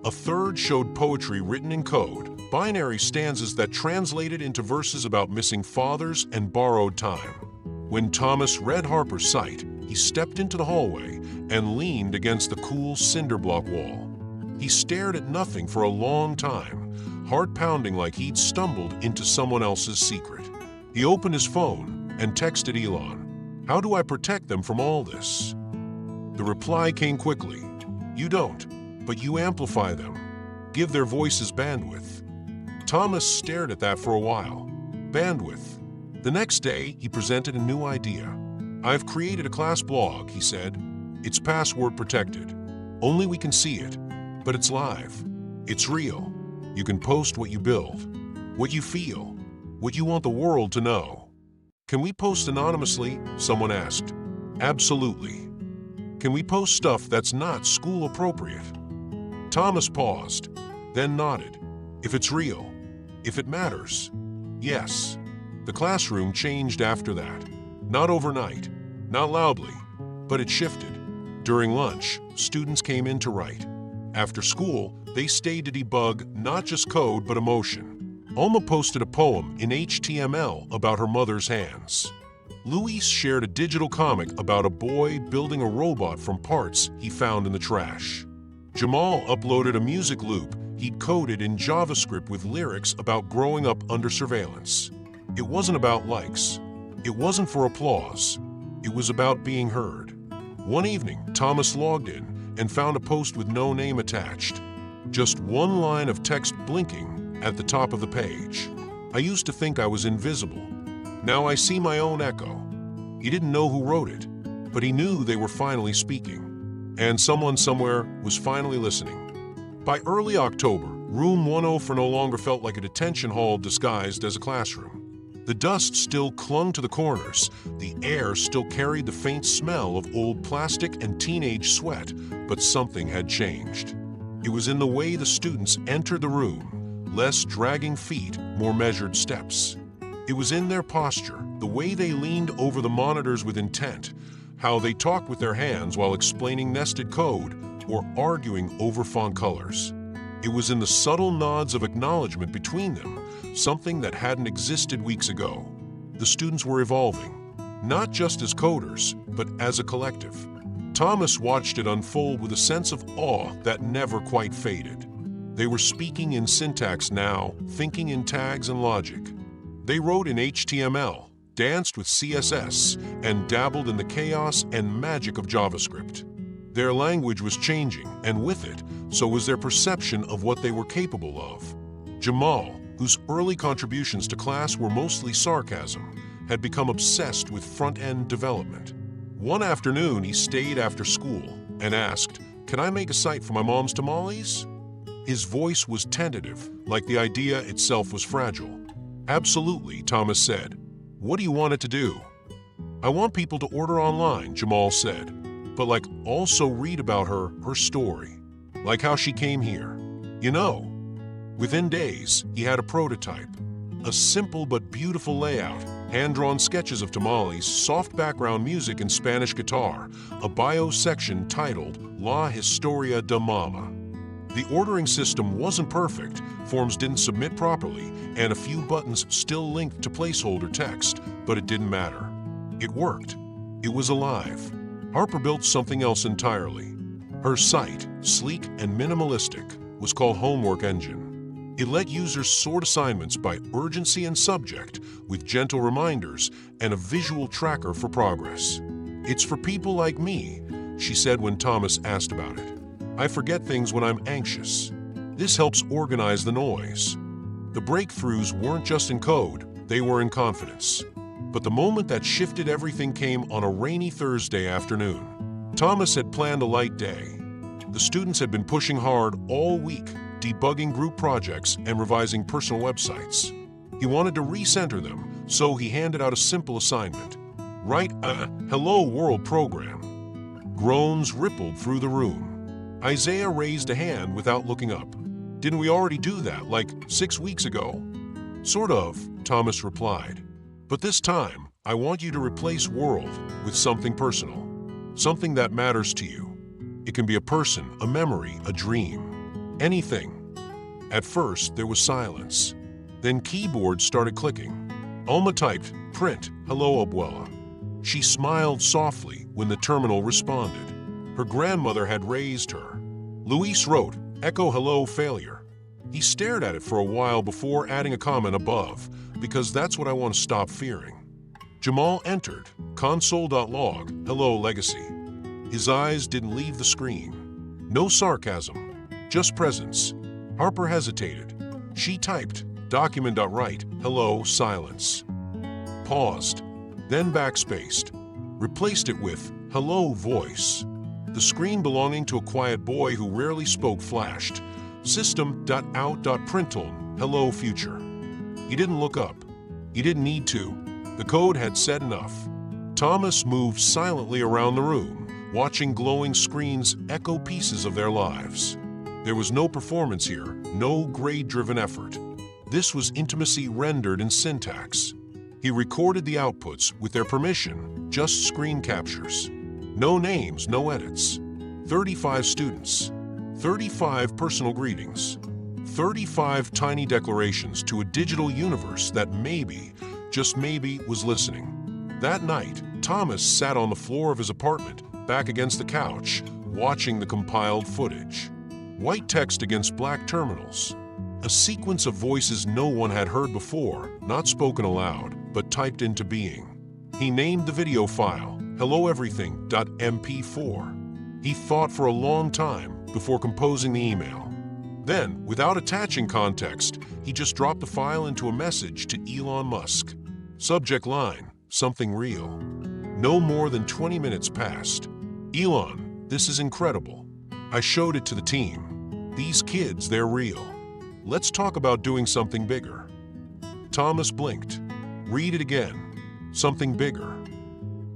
S1: A third showed poetry written in code, binary stanzas that translated into verses about missing fathers and borrowed time. When Thomas read Harper's site, he stepped into the hallway and leaned against the cool cinder block wall. He stared at nothing for a long time, heart pounding like he'd stumbled into someone else's secret. He opened his phone and texted Elon, "How do I protect them from all this?" The reply came quickly. "You don't, but you amplify them. Give their voices bandwidth." Thomas stared at that for a while. Bandwidth. The next day, he presented a new idea. "I've created a class blog," he said. "It's password protected. Only we can see it, but it's live. It's real. You can post what you build, what you feel, what you want the world to know. Can we post anonymously? Someone asked. Absolutely. Can we post stuff that's not school appropriate? Thomas paused, then nodded. If it's real, if it matters. Yes. The classroom changed after that. Not overnight, not loudly, but it shifted. During lunch, students came in to write. After school, they stayed to debug not just code but emotion. Alma posted a poem in HTML about her mother's hands. Luis shared a digital comic about a boy building a robot from parts he found in the trash. Jamal uploaded a music loop he'd coded in JavaScript with lyrics about growing up under surveillance. It wasn't about likes. It wasn't for applause. It was about being heard. One evening, Thomas logged in and found a post with no name attached. Just one line of text blinking at the top of the page. I used to think I was invisible. Now I see my own echo. He didn't know who wrote it, but he knew they were finally speaking. And someone somewhere was finally listening. By early October, Room 104 no longer felt like a detention hall disguised as a classroom. The dust still clung to the corners, the air still carried the faint smell of old plastic and teenage sweat, but something had changed. It was in the way the students entered the room, less dragging feet, more measured steps. It was in their posture, the way they leaned over the monitors with intent, how they talked with their hands while explaining nested code or arguing over font colors. It was in the subtle nods of acknowledgement between them, something that hadn't existed weeks ago. The students were evolving, not just as coders, but as a collective. Thomas watched it unfold with a sense of awe that never quite faded. They were speaking in syntax now, thinking in tags and logic. They wrote in HTML, danced with CSS, and dabbled in the chaos and magic of JavaScript. Their language was changing, and with it, so was their perception of what they were capable of. Jamal, whose early contributions to class were mostly sarcasm, had become obsessed with front-end development. One afternoon, he stayed after school and asked, "Can I make a site for my mom's tamales?" His voice was tentative, like the idea itself was fragile. "Absolutely," Thomas said. "What do you want it to do?" "I want people to order online," Jamal said, "but also read about her story, like how she came here. You know." Within days, he had a prototype. A simple but beautiful layout, hand-drawn sketches of tamales, soft background music and Spanish guitar, a bio section titled La Historia de Mama. The ordering system wasn't perfect, forms didn't submit properly, and a few buttons still linked to placeholder text, but it didn't matter. It worked. It was alive. Harper built something else entirely. Her site, sleek and minimalistic, was called Homework Engine. It let users sort assignments by urgency and subject, with gentle reminders and a visual tracker for progress. "It's for people like me," she said when Thomas asked about it. "I forget things when I'm anxious. This helps organize the noise." The breakthroughs weren't just in code, they were in confidence. But the moment that shifted everything came on a rainy Thursday afternoon. Thomas had planned a light day. The students had been pushing hard all week, debugging group projects and revising personal websites. He wanted to recenter them, so he handed out a simple assignment. Write a Hello World program. Groans rippled through the room. Isaiah raised a hand without looking up. "Didn't we already do that, 6 weeks ago?" "Sort of," Thomas replied. "But this time, I want you to replace world with something personal. Something that matters to you. It can be a person, a memory, a dream. Anything." At first, there was silence. Then keyboards started clicking. Alma typed, "Print, hello abuela." She smiled softly when the terminal responded. Her grandmother had raised her. Luis wrote, "Echo hello failure." He stared at it for a while before adding a comment above, "Because that's what I want to stop fearing." Jamal entered, console.log, hello legacy. His eyes didn't leave the screen. No sarcasm, just presence. Harper hesitated. She typed, document.write, hello silence. Paused, then backspaced. Replaced it with, hello voice. The screen belonging to a quiet boy who rarely spoke flashed. system.out.println, hello future. He didn't look up. He didn't need to. The code had said enough. Thomas moved silently around the room, watching glowing screens echo pieces of their lives. There was no performance here, no grade-driven effort. This was intimacy rendered in syntax. He recorded the outputs with their permission, just screen captures. No names, no edits. 35 students, 35 personal greetings, 35 tiny declarations to a digital universe that maybe, just maybe, was listening. That night, Thomas sat on the floor of his apartment, back against the couch, watching the compiled footage. White text against black terminals. A sequence of voices no one had heard before, not spoken aloud, but typed into being. He named the video file helloeverything.mp4. He thought for a long time before composing the email. Then, without attaching context, he just dropped the file into a message to Elon Musk. Subject line, something real. No more than 20 minutes passed. Elon, this is incredible. I showed it to the team. These kids, they're real. Let's talk about doing something bigger. Thomas blinked. Read it again. Something bigger.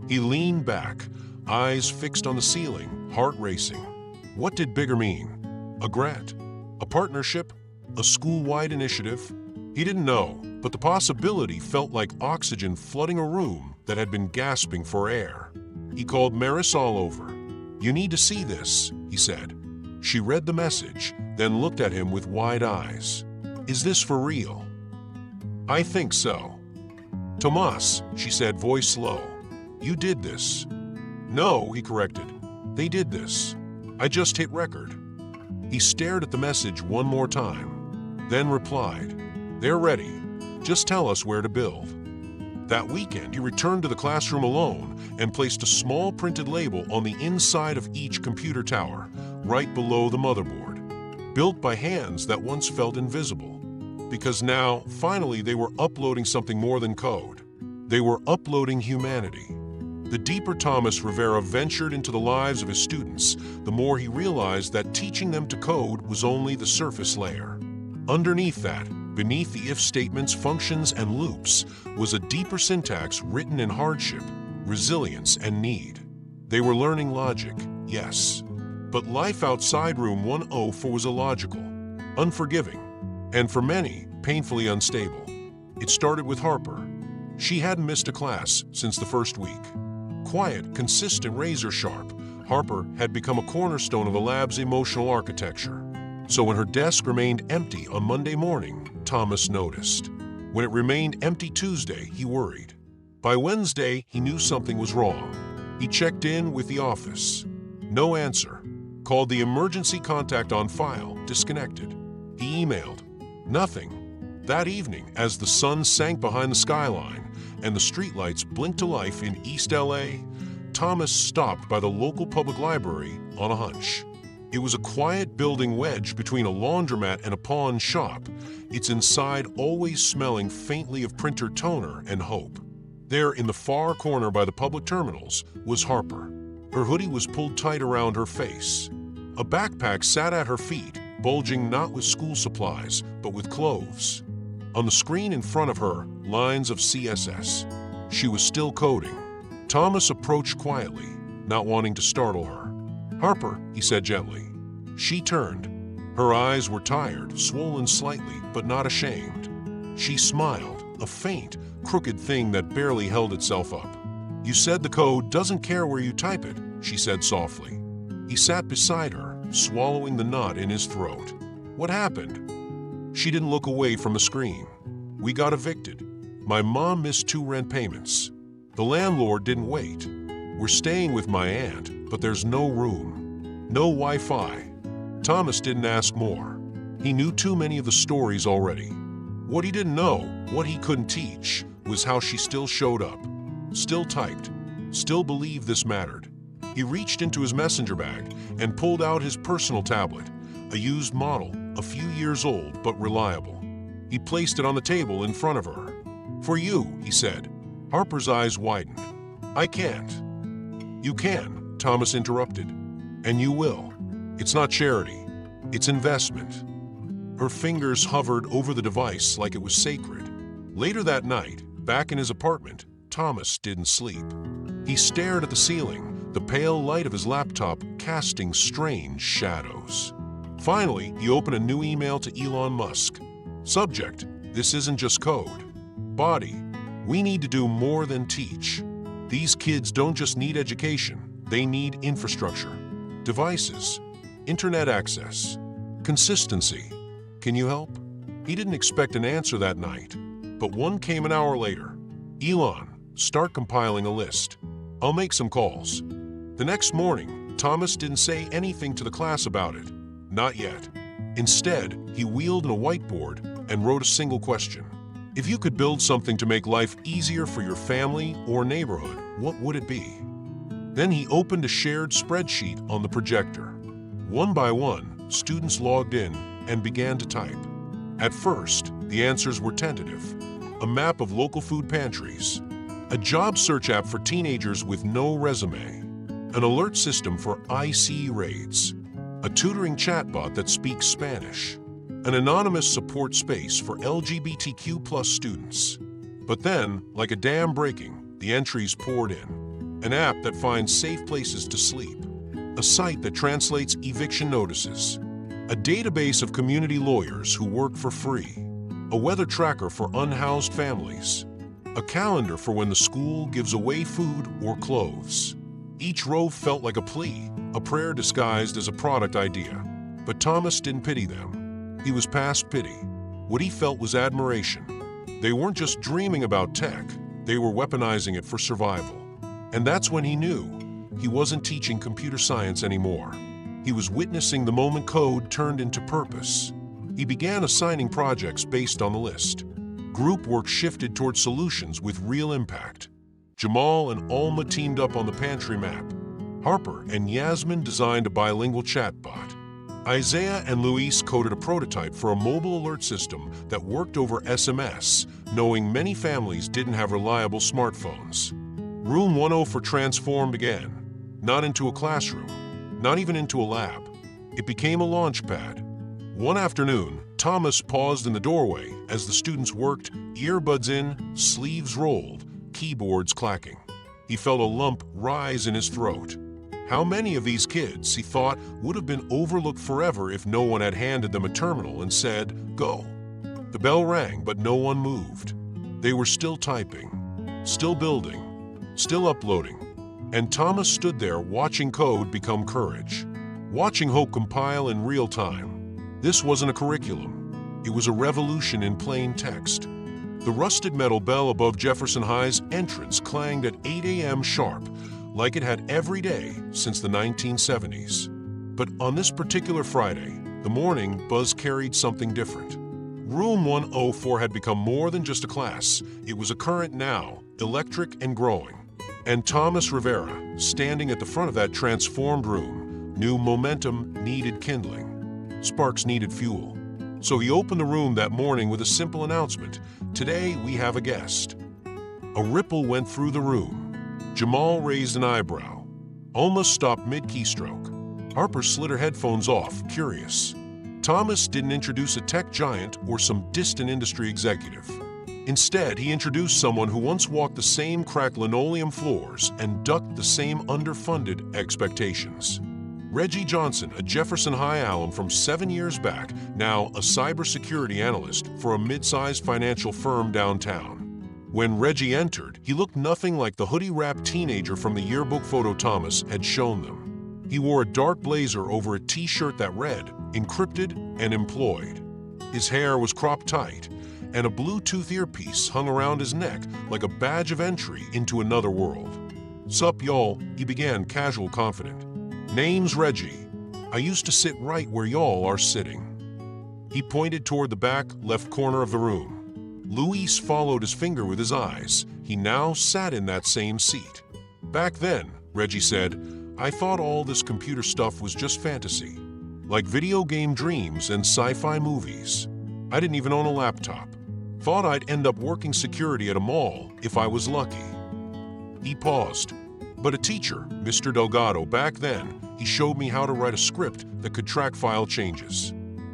S1: He leaned back, eyes fixed on the ceiling, heart racing. What did bigger mean? A grant? A partnership? A school-wide initiative? He didn't know, but the possibility felt like oxygen flooding a room that had been gasping for air. He called Marisol over. You need to see this, he said. She read the message, then looked at him with wide eyes. Is this for real? I think so. Tomas, she said, voice low. You did this. No, he corrected. They did this. I just hit record. He stared at the message one more time, then replied, They're ready. Just tell us where to build. That weekend, he returned to the classroom alone and placed a small printed label on the inside of each computer tower, right below the motherboard, built by hands that once felt invisible. Because now, finally, they were uploading something more than code. They were uploading humanity. The deeper Thomas Rivera ventured into the lives of his students, the more he realized that teaching them to code was only the surface layer. Underneath that, beneath the if statements, functions, and loops, was a deeper syntax written in hardship, resilience, and need. They were learning logic, yes. But life outside room 104 was illogical, unforgiving, and for many, painfully unstable. It started with Harper. She hadn't missed a class since the first week. Quiet, consistent, razor-sharp, Harper had become a cornerstone of the lab's emotional architecture. So when her desk remained empty on Monday morning, Thomas noticed. When it remained empty Tuesday, he worried. By Wednesday, he knew something was wrong. He checked in with the office. No answer. Called the emergency contact on file, disconnected. He emailed. Nothing. That evening, as the sun sank behind the skyline and the streetlights blinked to life in East LA, Thomas stopped by the local public library on a hunch. It was a quiet building wedged between a laundromat and a pawn shop, its inside always smelling faintly of printer toner and hope. There, in the far corner by the public terminals, was Harper. Her hoodie was pulled tight around her face. A backpack sat at her feet, bulging not with school supplies, but with clothes. On the screen in front of her, lines of CSS. She was still coding. Thomas approached quietly, not wanting to startle her. Harper, he said gently. She turned. Her eyes were tired, swollen slightly, but not ashamed. She smiled, a faint, crooked thing that barely held itself up. You said the code doesn't care where you type it, she said softly. He sat beside her, swallowing the knot in his throat. What happened? She didn't look away from the screen. We got evicted. My mom missed 2 rent payments. The landlord didn't wait. We're staying with my aunt, but there's no room. No Wi-Fi. Thomas didn't ask more. He knew too many of the stories already. What he didn't know, what he couldn't teach, was how she still showed up. Still typed. Still believed this mattered. He reached into his messenger bag and pulled out his personal tablet, a used model, a few years old but reliable. He placed it on the table in front of her. For you, he said. Harper's eyes widened. I can't. You can, Thomas interrupted. And you will. It's not charity. It's investment. Her fingers hovered over the device like it was sacred. Later that night, back in his apartment, Thomas didn't sleep. He stared at the ceiling, the pale light of his laptop casting strange shadows. Finally, he opened a new email to Elon Musk. Subject: this isn't just code. Body: we need to do more than teach. These kids don't just need education, they need infrastructure. Devices: internet access. Consistency: can you help? He didn't expect an answer that night, but one came an hour later. Elon, start compiling a list. I'll make some calls. The next morning, Thomas didn't say anything to the class about it. Not yet. Instead, he wheeled in a whiteboard and wrote a single question. If you could build something to make life easier for your family or neighborhood, what would it be? Then he opened a shared spreadsheet on the projector. One by one, students logged in and began to type. At first, the answers were tentative. A map of local food pantries, a job search app for teenagers with no resume, an alert system for IC raids, a tutoring chatbot that speaks Spanish, an anonymous support space for LGBTQ+ students. But then, like a dam breaking, the entries poured in. An app that finds safe places to sleep, a site that translates eviction notices, a database of community lawyers who work for free, a weather tracker for unhoused families, a calendar for when the school gives away food or clothes. Each row felt like a plea, a prayer disguised as a product idea. But Thomas didn't pity them. He was past pity. What he felt was admiration. They weren't just dreaming about tech, they were weaponizing it for survival. And that's when he knew he wasn't teaching computer science anymore. He was witnessing the moment code turned into purpose. He began assigning projects based on the list. Group work shifted toward solutions with real impact. Jamal and Alma teamed up on the pantry map. Harper and Yasmin designed a bilingual chatbot. Isaiah and Luis coded a prototype for a mobile alert system that worked over SMS, knowing many families didn't have reliable smartphones. Room 104 transformed again, not into a classroom, not even into a lab. It became a launchpad. One afternoon, Thomas paused in the doorway as the students worked, earbuds in, sleeves rolled, keyboards clacking. He felt a lump rise in his throat. How many of these kids, he thought, would have been overlooked forever if no one had handed them a terminal and said, "Go." The bell rang, but no one moved. They were still typing, still building, still uploading. And Thomas stood there watching code become courage, watching hope compile in real time. This wasn't a curriculum. It was a revolution in plain text. The rusted metal bell above Jefferson High's entrance clanged at 8 a.m. sharp, like it had every day since the 1970s. But on this particular Friday, the morning buzz carried something different. Room 104 had become more than just a class. It was a current now, electric and growing. And Thomas Rivera, standing at the front of that transformed room, knew momentum needed kindling. Sparks needed fuel. So he opened the room that morning with a simple announcement. Today we have a guest. A ripple went through the room. Jamal raised an eyebrow. Alma stopped mid-keystroke. Harper slid her headphones off, curious. Thomas didn't introduce a tech giant or some distant industry executive. Instead, he introduced someone who once walked the same cracked linoleum floors and ducked the same underfunded expectations. Reggie Johnson, a Jefferson High alum from 7 years back, now a cybersecurity analyst for a mid-sized financial firm downtown. When Reggie entered, he looked nothing like the hoodie-wrapped teenager from the yearbook photo Thomas had shown them. He wore a dark blazer over a t-shirt that read, "Encrypted and Employed." His hair was cropped tight, and a Bluetooth earpiece hung around his neck like a badge of entry into another world. "Sup, y'all," he began, casual, confident. "Name's Reggie. I used to sit right where y'all are sitting." He pointed toward the back left corner of the room. Luis followed his finger with his eyes. He now sat in that same seat. "Back then," Reggie said, "I thought all this computer stuff was just fantasy, like video game dreams and sci-fi movies. I didn't even own a laptop. Thought I'd end up working security at a mall if I was lucky." He paused. "But a teacher, Mr. Delgado, back then, he showed me how to write a script that could track file changes.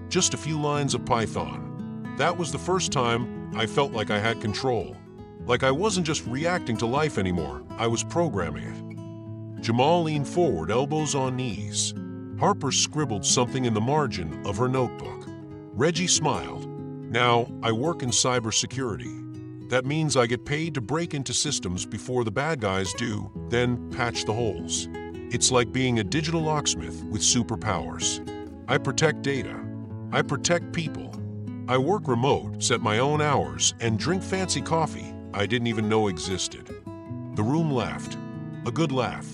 S1: Just a few lines of Python. That was the first time I felt like I had control. Like I wasn't just reacting to life anymore, I was programming it. Jamal leaned forward, elbows on knees. Harper scribbled something in the margin of her notebook. Reggie smiled. Now, I work in cybersecurity. That means I get paid to break into systems before the bad guys do, then patch the holes. It's like being a digital locksmith with superpowers. I protect data. I protect people. I work remote, set my own hours, and drink fancy coffee I didn't even know existed. The room laughed. A good laugh.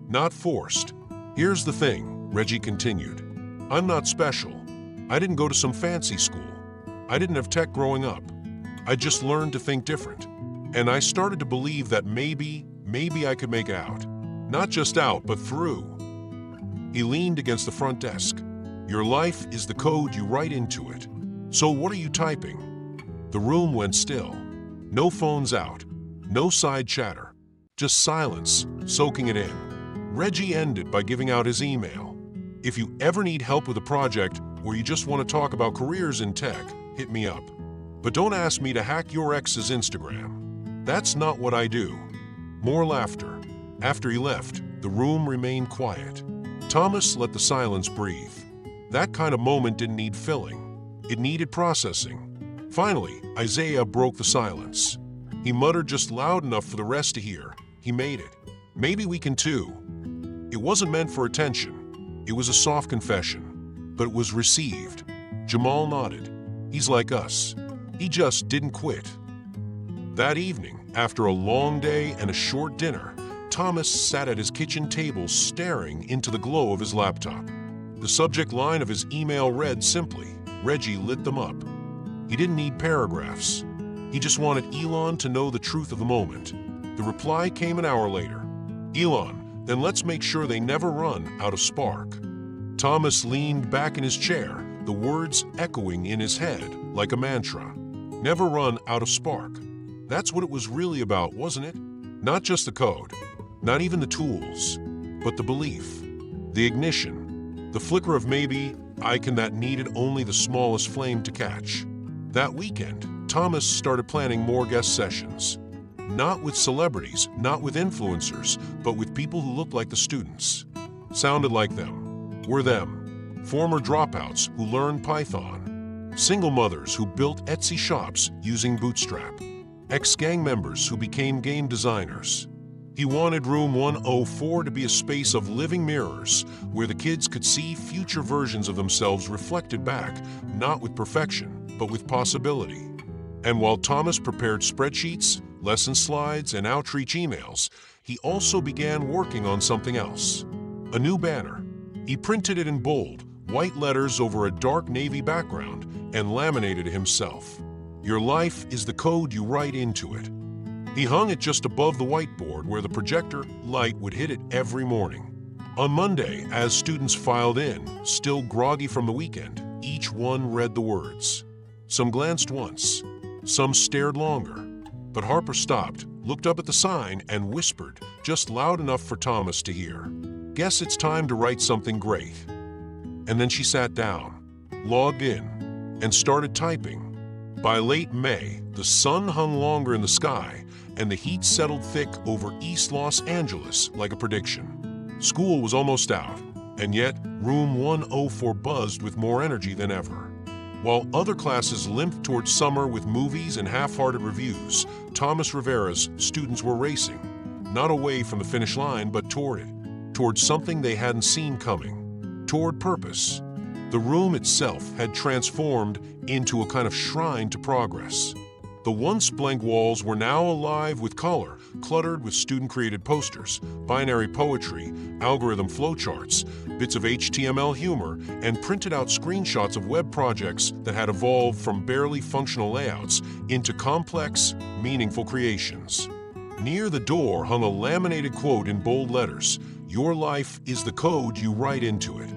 S1: Not forced. Here's the thing, Reggie continued. I'm not special. I didn't go to some fancy school. I didn't have tech growing up. I just learned to think different. And I started to believe that maybe I could make it out. Not just out, but through. He leaned against the front desk. Your life is the code you write into it. So what are you typing? The room went still. No phones out. No side chatter. Just silence, soaking it in. Reggie ended by giving out his email. If you ever need help with a project or you just want to talk about careers in tech, hit me up. But don't ask me to hack your ex's Instagram. That's not what I do. More laughter. After he left, the room remained quiet. Thomas let the silence breathe. That kind of moment didn't need filling. It needed processing. Finally, Isaiah broke the silence. He muttered just loud enough for the rest to hear. He made it. Maybe we can too. It wasn't meant for attention. It was a soft confession. But it was received. Jamal nodded. He's like us. He just didn't quit. That evening, after a long day and a short dinner, Thomas sat at his kitchen table staring into the glow of his laptop. The subject line of his email read simply, Reggie lit them up. He didn't need paragraphs. He just wanted Elon to know the truth of the moment. The reply came an hour later. Elon, then let's make sure they never run out of spark. Thomas leaned back in his chair, the words echoing in his head like a mantra. Never run out of spark. That's what it was really about, wasn't it? Not just the code, not even the tools, but the belief, the ignition, the flicker of maybe that needed only the smallest flame to catch. That weekend, Thomas started planning more guest sessions. Not with celebrities, not with influencers, but with people who looked like the students. Sounded like them. Were them. Former dropouts who learned Python. Single mothers who built Etsy shops using Bootstrap. Ex-gang members who became game designers. He wanted room 104 to be a space of living mirrors where the kids could see future versions of themselves reflected back, not with perfection, but with possibility. And while Thomas prepared spreadsheets, lesson slides, and outreach emails, he also began working on something else. A new banner. He printed it in bold, white letters over a dark navy background and laminated it himself. Your life is the code you write into it. He hung it just above the whiteboard where the projector light would hit it every morning. On Monday, as students filed in, still groggy from the weekend, each one read the words. Some glanced once, some stared longer. But Harper stopped, looked up at the sign, and whispered, just loud enough for Thomas to hear, "Guess it's time to write something great." And then she sat down, logged in, and started typing. By late May, the sun hung longer in the sky, and the heat settled thick over East Los Angeles like a prediction. School was almost out, and yet room 104 buzzed with more energy than ever. While other classes limped towards summer with movies and half-hearted reviews, Thomas Rivera's students were racing, not away from the finish line, but toward it, toward something they hadn't seen coming, toward purpose. The room itself had transformed into a kind of shrine to progress. The once blank walls were now alive with color, cluttered with student-created posters, binary poetry, algorithm flowcharts, bits of HTML humor, and printed-out screenshots of web projects that had evolved from barely functional layouts into complex, meaningful creations. Near the door hung a laminated quote in bold letters, "Your life is the code you write into it."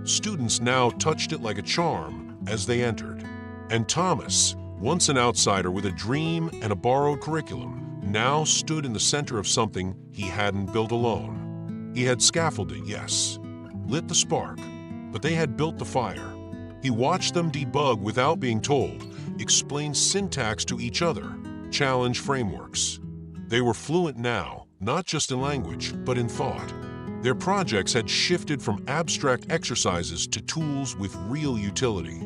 S1: Students now touched it like a charm as they entered. And Thomas, once an outsider with a dream and a borrowed curriculum, now stood in the center of something he hadn't built alone. He had scaffolded, yes, lit the spark, but they had built the fire. He watched them debug without being told, explain syntax to each other, challenge frameworks. They were fluent now, not just in language, but in thought. Their projects had shifted from abstract exercises to tools with real utility.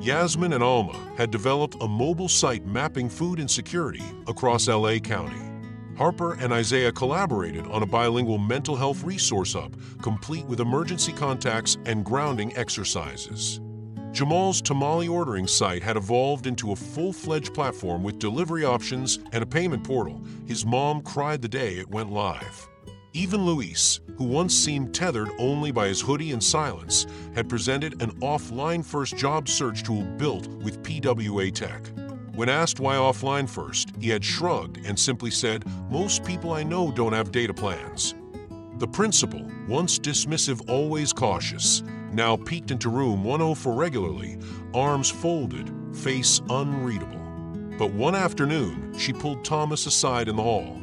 S1: Yasmin and Alma had developed a mobile site mapping food insecurity across LA County. Harper and Isaiah collaborated on a bilingual mental health resource hub, complete with emergency contacts and grounding exercises. Jamal's tamale ordering site had evolved into a full-fledged platform with delivery options and a payment portal. His mom cried the day it went live. Even Luis, who once seemed tethered only by his hoodie and silence, had presented an offline-first job search tool built with PWA tech. When asked why offline first, he had shrugged and simply said, "Most people I know don't have data plans." The principal, once dismissive, always cautious, now peeked into room 104 regularly, arms folded, face unreadable. But one afternoon, she pulled Thomas aside in the hall.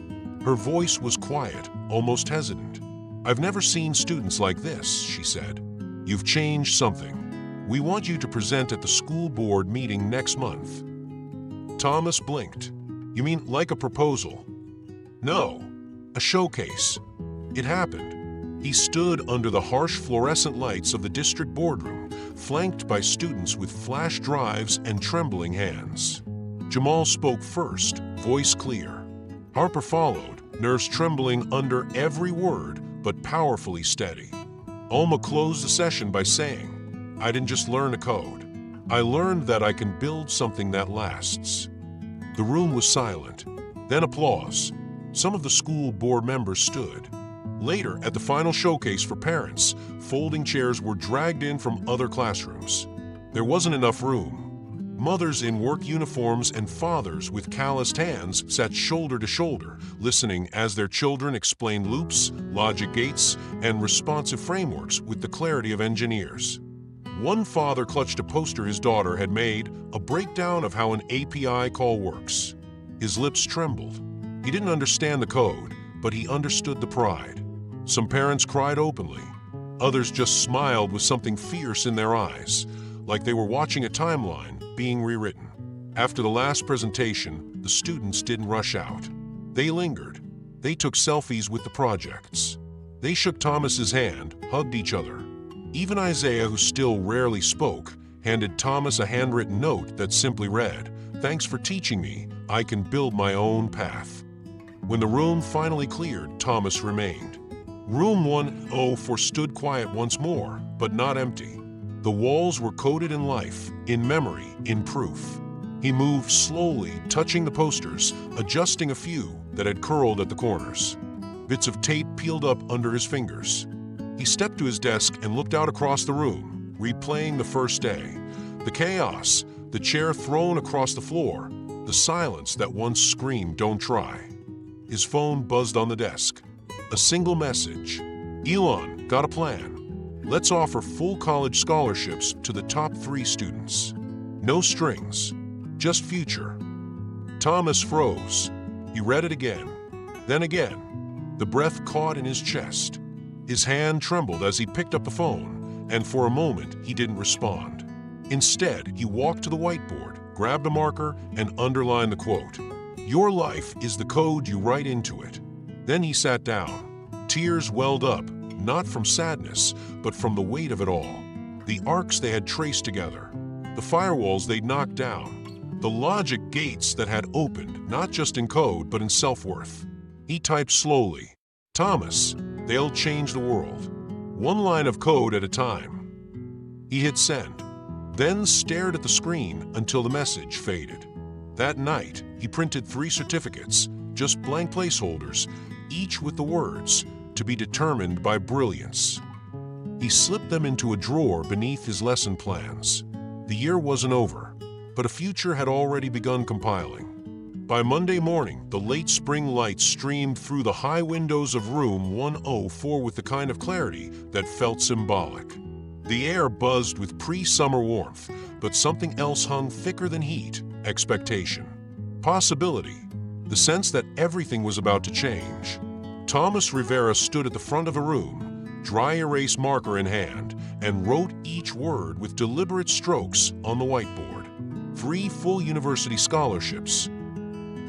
S1: Her voice was quiet, almost hesitant. "I've never seen students like this," she said. "You've changed something. We want you to present at the school board meeting next month." Thomas blinked. "You mean like a proposal?" "No, a showcase." It happened. He stood under the harsh fluorescent lights of the district boardroom, flanked by students with flash drives and trembling hands. Jamal spoke first, voice clear. Harper followed, nerves trembling under every word, but powerfully steady. Alma closed the session by saying, "I didn't just learn a code. I learned that I can build something that lasts." The room was silent. Then applause. Some of the school board members stood. Later, at the final showcase for parents, folding chairs were dragged in from other classrooms. There wasn't enough room. Mothers in work uniforms and fathers with calloused hands sat shoulder to shoulder, listening as their children explained loops, logic gates, and responsive frameworks with the clarity of engineers. One father clutched a poster his daughter had made, a breakdown of how an API call works. His lips trembled. He didn't understand the code, but he understood the pride. Some parents cried openly. Others just smiled with something fierce in their eyes, like they were watching a timeline being rewritten. After the last presentation, the students didn't rush out. They lingered. They took selfies with the projects. They shook Thomas's hand, hugged each other. Even Isaiah, who still rarely spoke, handed Thomas a handwritten note that simply read, "Thanks for teaching me. I can build my own path." When the room finally cleared, Thomas remained. Room 104 stood quiet once more, but not empty. The walls were coded in life, in memory, in proof. He moved slowly, touching the posters, adjusting a few that had curled at the corners. Bits of tape peeled up under his fingers. He stepped to his desk and looked out across the room, replaying the first day. The chaos, the chair thrown across the floor, the silence that once screamed, "Don't try." His phone buzzed on the desk. A single message. "Elon, got a plan. Let's offer full college scholarships to the top 3 students. No strings, just future." Thomas froze. He read it again, then again. The breath caught in his chest. His hand trembled as he picked up the phone, and for a moment he didn't respond. Instead, he walked to the whiteboard, grabbed a marker, and underlined the quote. "Your life is the code you write into it." Then he sat down. Tears welled up, not from sadness, but from the weight of it all. The arcs they had traced together, the firewalls they'd knocked down, the logic gates that had opened, not just in code, but in self-worth. He typed slowly, "Thomas, they'll change the world. One line of code at a time." He hit send, then stared at the screen until the message faded. That night, he printed 3 certificates, just blank placeholders, each with the words, "To be determined by brilliance." He slipped them into a drawer beneath his lesson plans. The year wasn't over, but a future had already begun compiling. By Monday morning, the late spring light streamed through the high windows of room 104 with the kind of clarity that felt symbolic. The air buzzed with pre-summer warmth, but something else hung thicker than heat: expectation. Possibility. The sense that everything was about to change. Thomas Rivera stood at the front of a room, dry erase marker in hand, and wrote each word with deliberate strokes on the whiteboard. 3 full university scholarships.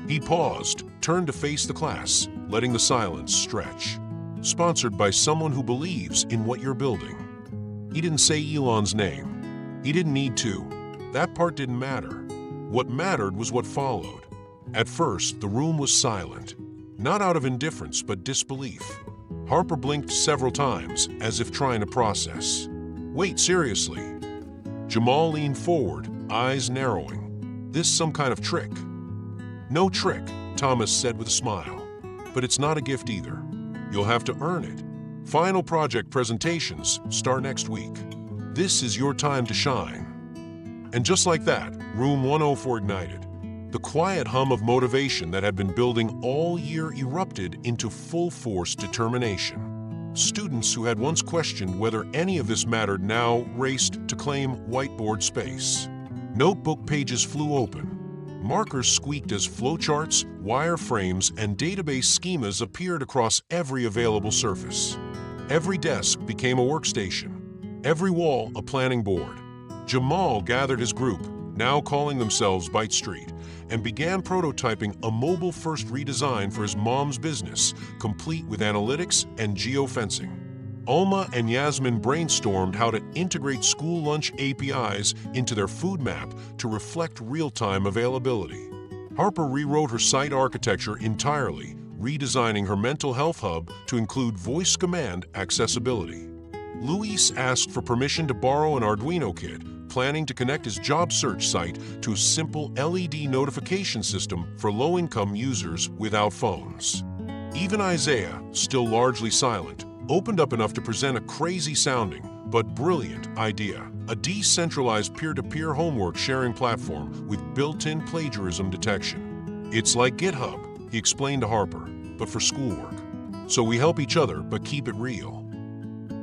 S1: He paused, turned to face the class, letting the silence stretch. Sponsored by someone who believes in what you're building. He didn't say Elon's name. He didn't need to. That part didn't matter. What mattered was what followed. At first, the room was silent. Not out of indifference, but disbelief. Harper blinked several times, as if trying to process. Wait, seriously? Jamal leaned forward, eyes narrowing. This some kind of trick? No trick, Thomas said with a smile. But it's not a gift either. You'll have to earn it. Final project presentations start next week. This is your time to shine. And just like that, room 104 ignited. The quiet hum of motivation that had been building all year erupted into full-force determination. Students who had once questioned whether any of this mattered now raced to claim whiteboard space. Notebook pages flew open. Markers squeaked as flowcharts, wireframes, and database schemas appeared across every available surface. Every desk became a workstation. Every wall a planning board. Jamal gathered his group, now calling themselves Byte Street, and began prototyping a mobile-first redesign for his mom's business, complete with analytics and geofencing. Alma and Yasmin brainstormed how to integrate school lunch APIs into their food map to reflect real-time availability. Harper rewrote her site architecture entirely, redesigning her mental health hub to include voice command accessibility. Luis asked for permission to borrow an Arduino kit, planning to connect his job search site to a simple LED notification system for low-income users without phones. Even Isaiah, still largely silent, opened up enough to present a crazy-sounding but brilliant idea, a decentralized peer-to-peer homework sharing platform with built-in plagiarism detection. It's like GitHub, he explained to Harper, but for schoolwork. So we help each other but keep it real.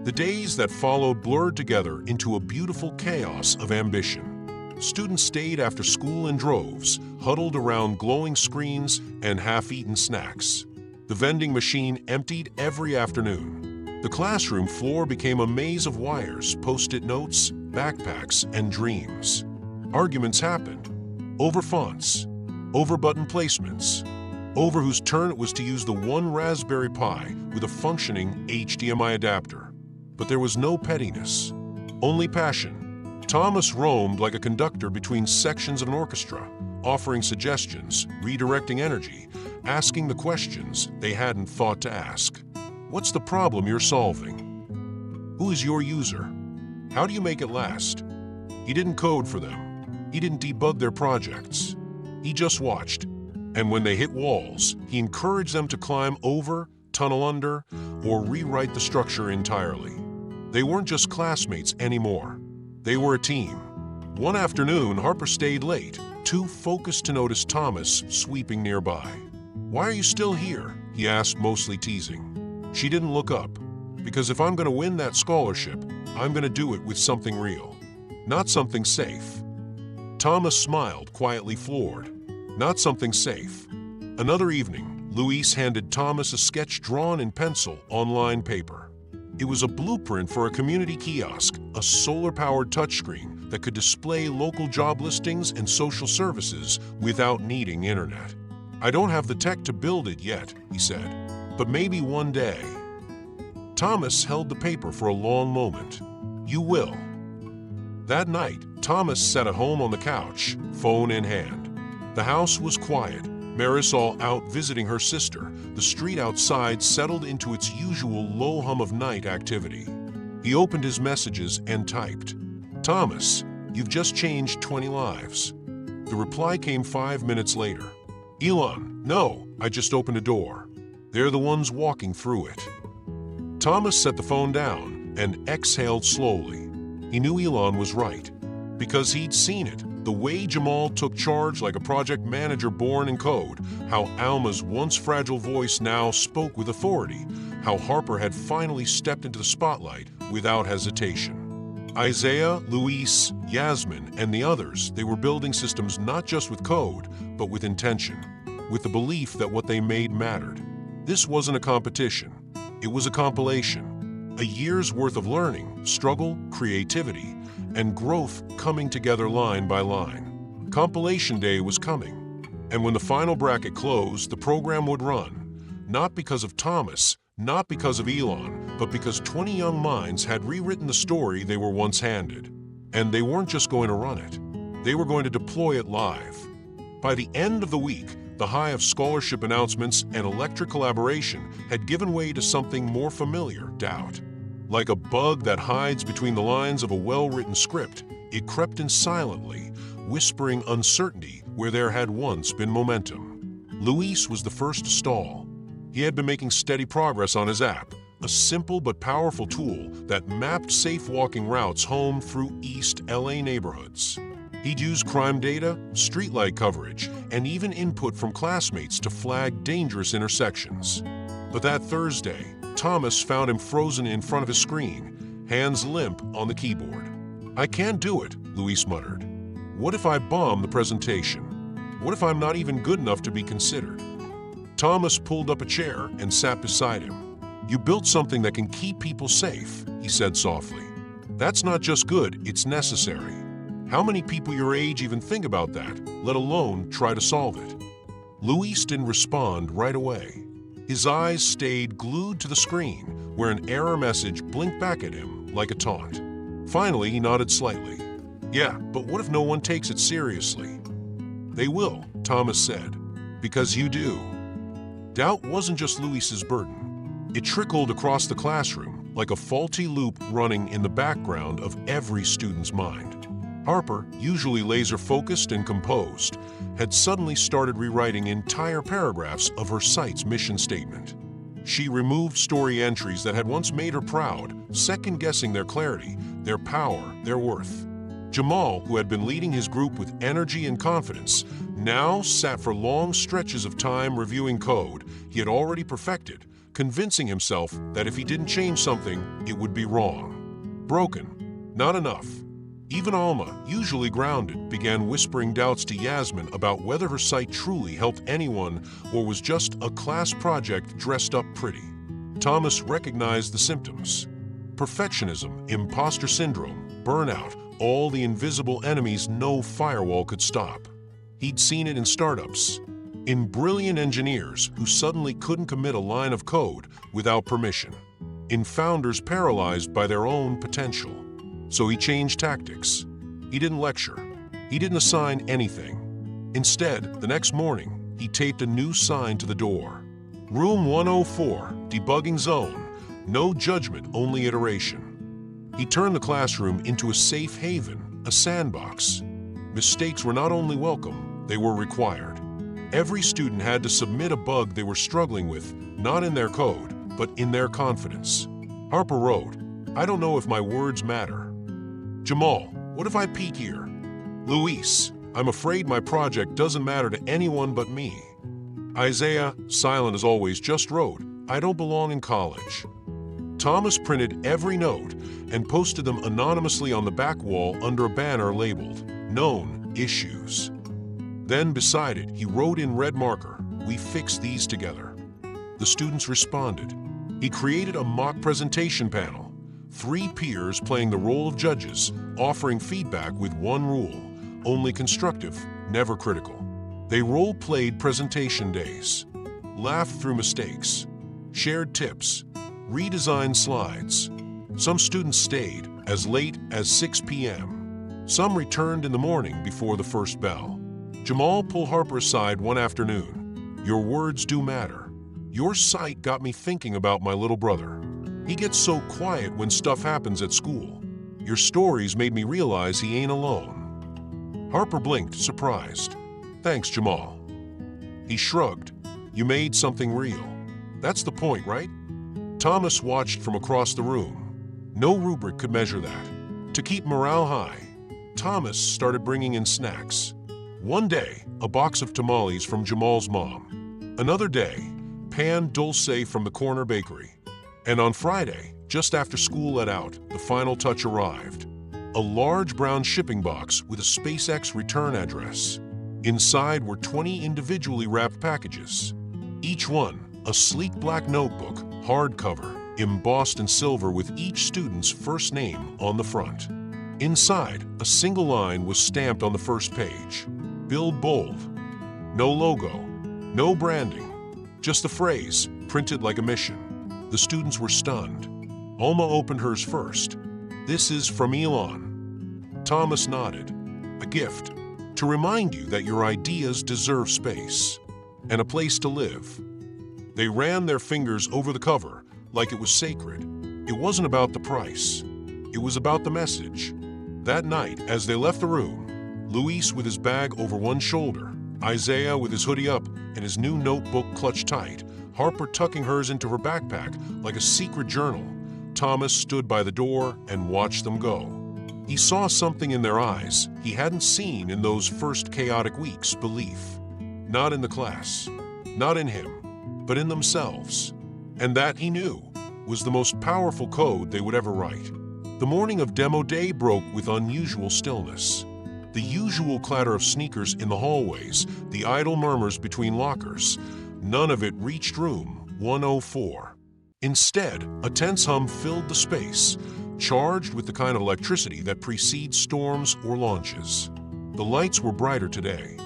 S1: The days that followed blurred together into a beautiful chaos of ambition. Students stayed after school in droves, huddled around glowing screens and half-eaten snacks. The vending machine emptied every afternoon. The classroom floor became a maze of wires, post-it notes, backpacks, and dreams. Arguments happened. Over fonts, over button placements, over whose turn it was to use the one Raspberry Pi with a functioning HDMI adapter. But there was no pettiness, only passion. Thomas roamed like a conductor between sections of an orchestra, offering suggestions, redirecting energy, asking the questions they hadn't thought to ask. What's the problem you're solving? Who is your user? How do you make it last? He didn't code for them. He didn't debug their projects. He just watched. And when they hit walls, he encouraged them to climb over, tunnel under, or rewrite the structure entirely. They weren't just classmates anymore. They were a team. One afternoon, Harper stayed late, too focused to notice Thomas sweeping nearby. "Why are you still here?" he asked, mostly teasing. She didn't look up, because if I'm going to win that scholarship, I'm going to do it with something real, not something safe. Thomas smiled, quietly floored. Not something safe. Another evening, Luis handed Thomas a sketch drawn in pencil on lined paper. It was a blueprint for a community kiosk, a solar-powered touchscreen that could display local job listings and social services without needing internet. "I don't have the tech to build it yet," he said, "but maybe one day." Thomas held the paper for a long moment. "You will." That night, Thomas sat at home on the couch, phone in hand. The house was quiet, Marisol out visiting her sister. The street outside settled into its usual low hum of night activity. He opened his messages and typed, "Thomas, you've just changed 20 lives." The reply came 5 minutes later. "Elon, no, I just opened a door. They're the ones walking through it." Thomas set the phone down and exhaled slowly. He knew Elon was right, because he'd seen it. The way Jamal took charge like a project manager born in code, how Alma's once fragile voice now spoke with authority, how Harper had finally stepped into the spotlight without hesitation. Isaiah, Luis, Yasmin, and the others, they were building systems not just with code, but with intention, with the belief that what they made mattered. This wasn't a competition. It was a compilation, A year's worth of learning, struggle, creativity, and growth coming together line by line. Compilation day was coming, and when the final bracket closed, the program would run, not because of Thomas, not because of Elon, but because 20 young minds had rewritten the story they were once handed. And they weren't just going to run it, they were going to deploy it live. By the end of the week, the high of scholarship announcements and electric collaboration had given way to something more familiar, doubt. Like a bug that hides between the lines of a well-written script, it crept in silently, whispering uncertainty where there had once been momentum. Luis was the first to stall. He had been making steady progress on his app, a simple but powerful tool that mapped safe walking routes home through East LA neighborhoods. He'd use crime data, streetlight coverage, and even input from classmates to flag dangerous intersections. But that Thursday, Thomas found him frozen in front of his screen, hands limp on the keyboard. "I can't do it," Luis muttered. "What if I bomb the presentation? What if I'm not even good enough to be considered?" Thomas pulled up a chair and sat beside him. "You built something that can keep people safe," he said softly. "That's not just good, it's necessary. How many people your age even think about that, let alone try to solve it?" Luis didn't respond right away. His eyes stayed glued to the screen, where an error message blinked back at him like a taunt. Finally, he nodded slightly. "Yeah, but what if no one takes it seriously?" "They will," Thomas said, "because you do." Doubt wasn't just Luis's burden. It trickled across the classroom like a faulty loop running in the background of every student's mind. Harper, usually laser-focused and composed, had suddenly started rewriting entire paragraphs of her site's mission statement. She removed story entries that had once made her proud, second-guessing their clarity, their power, their worth. Jamal, who had been leading his group with energy and confidence, now sat for long stretches of time reviewing code he had already perfected, convincing himself that if he didn't change something, it would be wrong. Broken. Not enough. Even Alma, usually grounded, began whispering doubts to Yasmin about whether her site truly helped anyone or was just a class project dressed up pretty. Thomas recognized the symptoms. Perfectionism, imposter syndrome, burnout, all the invisible enemies no firewall could stop. He'd seen it in startups, in brilliant engineers who suddenly couldn't commit a line of code without permission, in founders paralyzed by their own potential. So he changed tactics. He didn't lecture. He didn't assign anything. Instead, the next morning, he taped a new sign to the door. "Room 104, debugging zone. No judgment, only iteration." He turned the classroom into a safe haven, a sandbox. Mistakes were not only welcome, they were required. Every student had to submit a bug they were struggling with, not in their code, but in their confidence. Harper wrote, "I don't know if my words matter." Jamal, "What if I peek here?" Luis, "I'm afraid my project doesn't matter to anyone but me." Isaiah, silent as always, just wrote, "I don't belong in college." Thomas printed every note and posted them anonymously on the back wall under a banner labeled, "Known Issues." Then beside it, he wrote in red marker, "We fix these together." The students responded. He created a mock presentation panel. 3 peers playing the role of judges, offering feedback with one rule, only constructive, never critical. They role-played presentation days, laughed through mistakes, shared tips, redesigned slides. Some students stayed as late as 6 p.m. Some returned in the morning before the first bell. Jamal pulled Harper aside one afternoon. "Your words do matter. Your site got me thinking about my little brother. He gets so quiet when stuff happens at school. Your stories made me realize he ain't alone." Harper blinked, surprised. "Thanks, Jamal." He shrugged. "You made something real. That's the point, right?" Thomas watched from across the room. No rubric could measure that. To keep morale high, Thomas started bringing in snacks. One day, a box of tamales from Jamal's mom. Another day, pan dulce from the corner bakery. And on Friday, just after school let out, the final touch arrived. A large brown shipping box with a SpaceX return address. Inside were 20 individually wrapped packages. Each one, a sleek black notebook, hardcover, embossed in silver with each student's first name on the front. Inside, a single line was stamped on the first page. Build bold. No logo, no branding, just the phrase, printed like a mission. The students were stunned. Alma opened hers first. This is from Elon. Thomas nodded. A gift, to remind you that your ideas deserve space and a place to live. They ran their fingers over the cover like it was sacred. It wasn't about the price. It was about the message. That night, as they left the room, Luis with his bag over one shoulder, Isaiah with his hoodie up and his new notebook clutched tight, Harper tucking hers into her backpack like a secret journal, Thomas stood by the door and watched them go. He saw something in their eyes he hadn't seen in those first chaotic weeks: belief. Not in the class, not in him, but in themselves. And that, he knew, was the most powerful code they would ever write. The morning of demo day broke with unusual stillness. The usual clatter of sneakers in the hallways, the idle murmurs between lockers, none of it reached room 104. Instead, a tense hum filled the space, charged with the kind of electricity that precedes storms or launches. The lights were brighter today.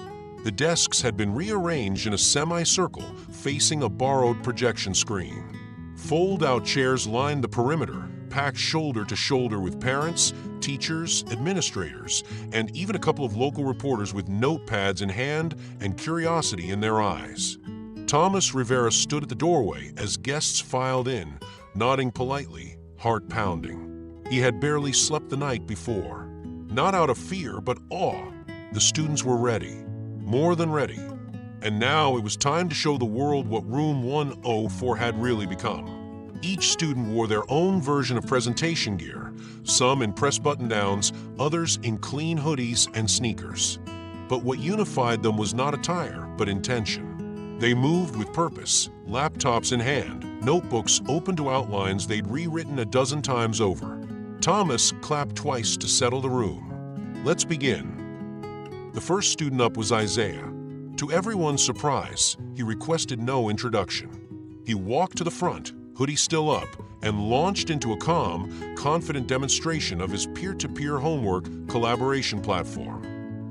S1: The desks had been rearranged in a semicircle facing a borrowed projection screen. Fold-out chairs lined the perimeter, packed shoulder to shoulder with parents, teachers, administrators, and even a couple of local reporters with notepads in hand and curiosity in their eyes. Thomas Rivera stood at the doorway as guests filed in, nodding politely, heart pounding. He had barely slept the night before. Not out of fear, but awe. The students were ready, more than ready. And now it was time to show the world what Room 104 had really become. Each student wore their own version of presentation gear, some in press button-downs, others in clean hoodies and sneakers. But what unified them was not attire, but intention. They moved with purpose, laptops in hand, notebooks open to outlines they'd rewritten a dozen times over. Thomas clapped twice to settle the room. Let's begin. The first student up was Isaiah. To everyone's surprise, he requested no introduction. He walked to the front, hoodie still up, and launched into a calm, confident demonstration of his peer-to-peer homework collaboration platform.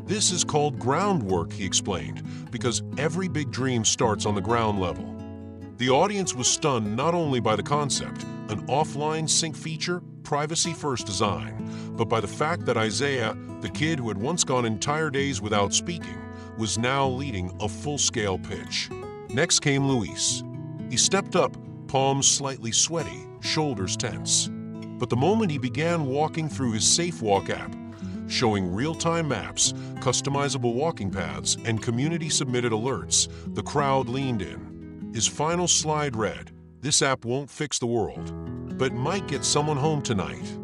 S1: This is called groundwork, he explained, because every big dream starts on the ground level. The audience was stunned not only by the concept, an offline sync feature, privacy-first design, but by the fact that Isaiah, the kid who had once gone entire days without speaking, was now leading a full-scale pitch. Next came Luis. He stepped up, palms slightly sweaty, shoulders tense. But the moment he began walking through his SafeWalk app, showing real-time maps, customizable walking paths, and community-submitted alerts, the crowd leaned in. His final slide read, "This app won't fix the world, but might get someone home tonight."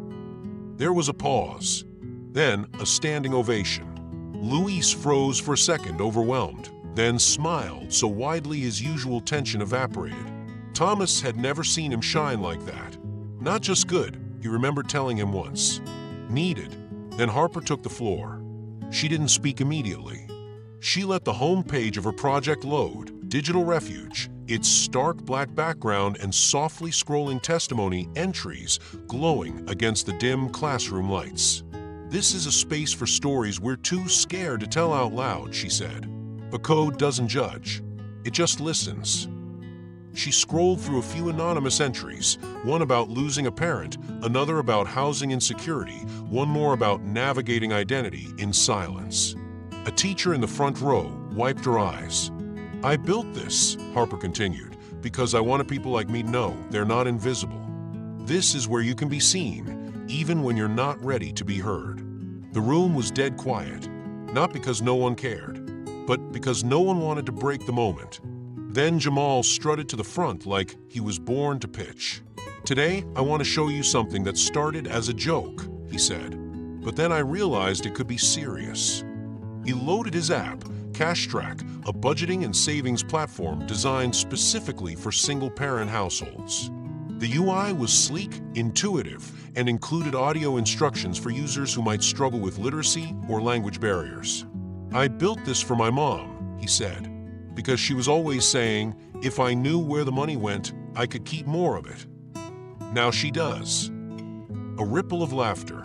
S1: There was a pause, then a standing ovation. Luis froze for a second, overwhelmed, then smiled so widely his usual tension evaporated. Thomas had never seen him shine like that. Not just good, he remembered telling him once. Needed. Then Harper took the floor. She didn't speak immediately. She let the home page of her project load, Digital Refuge, its stark black background and softly scrolling testimony entries glowing against the dim classroom lights. "This is a space for stories we're too scared to tell out loud," she said. But code doesn't judge. It just listens. She scrolled through a few anonymous entries, one about losing a parent, another about housing insecurity, one more about navigating identity in silence. A teacher in the front row wiped her eyes. "I built this," Harper continued, "because I wanted people like me to know they're not invisible. This is where you can be seen, even when you're not ready to be heard." The room was dead quiet, not because no one cared, but because no one wanted to break the moment. Then Jamal strutted to the front like he was born to pitch. "Today, I want to show you something that started as a joke," he said. "But then I realized it could be serious." He loaded his app, CashTrack, a budgeting and savings platform designed specifically for single-parent households. The UI was sleek, intuitive, and included audio instructions for users who might struggle with literacy or language barriers. "I built this for my mom," he said, "because she was always saying, if I knew where the money went, I could keep more of it." Now she does. A ripple of laughter,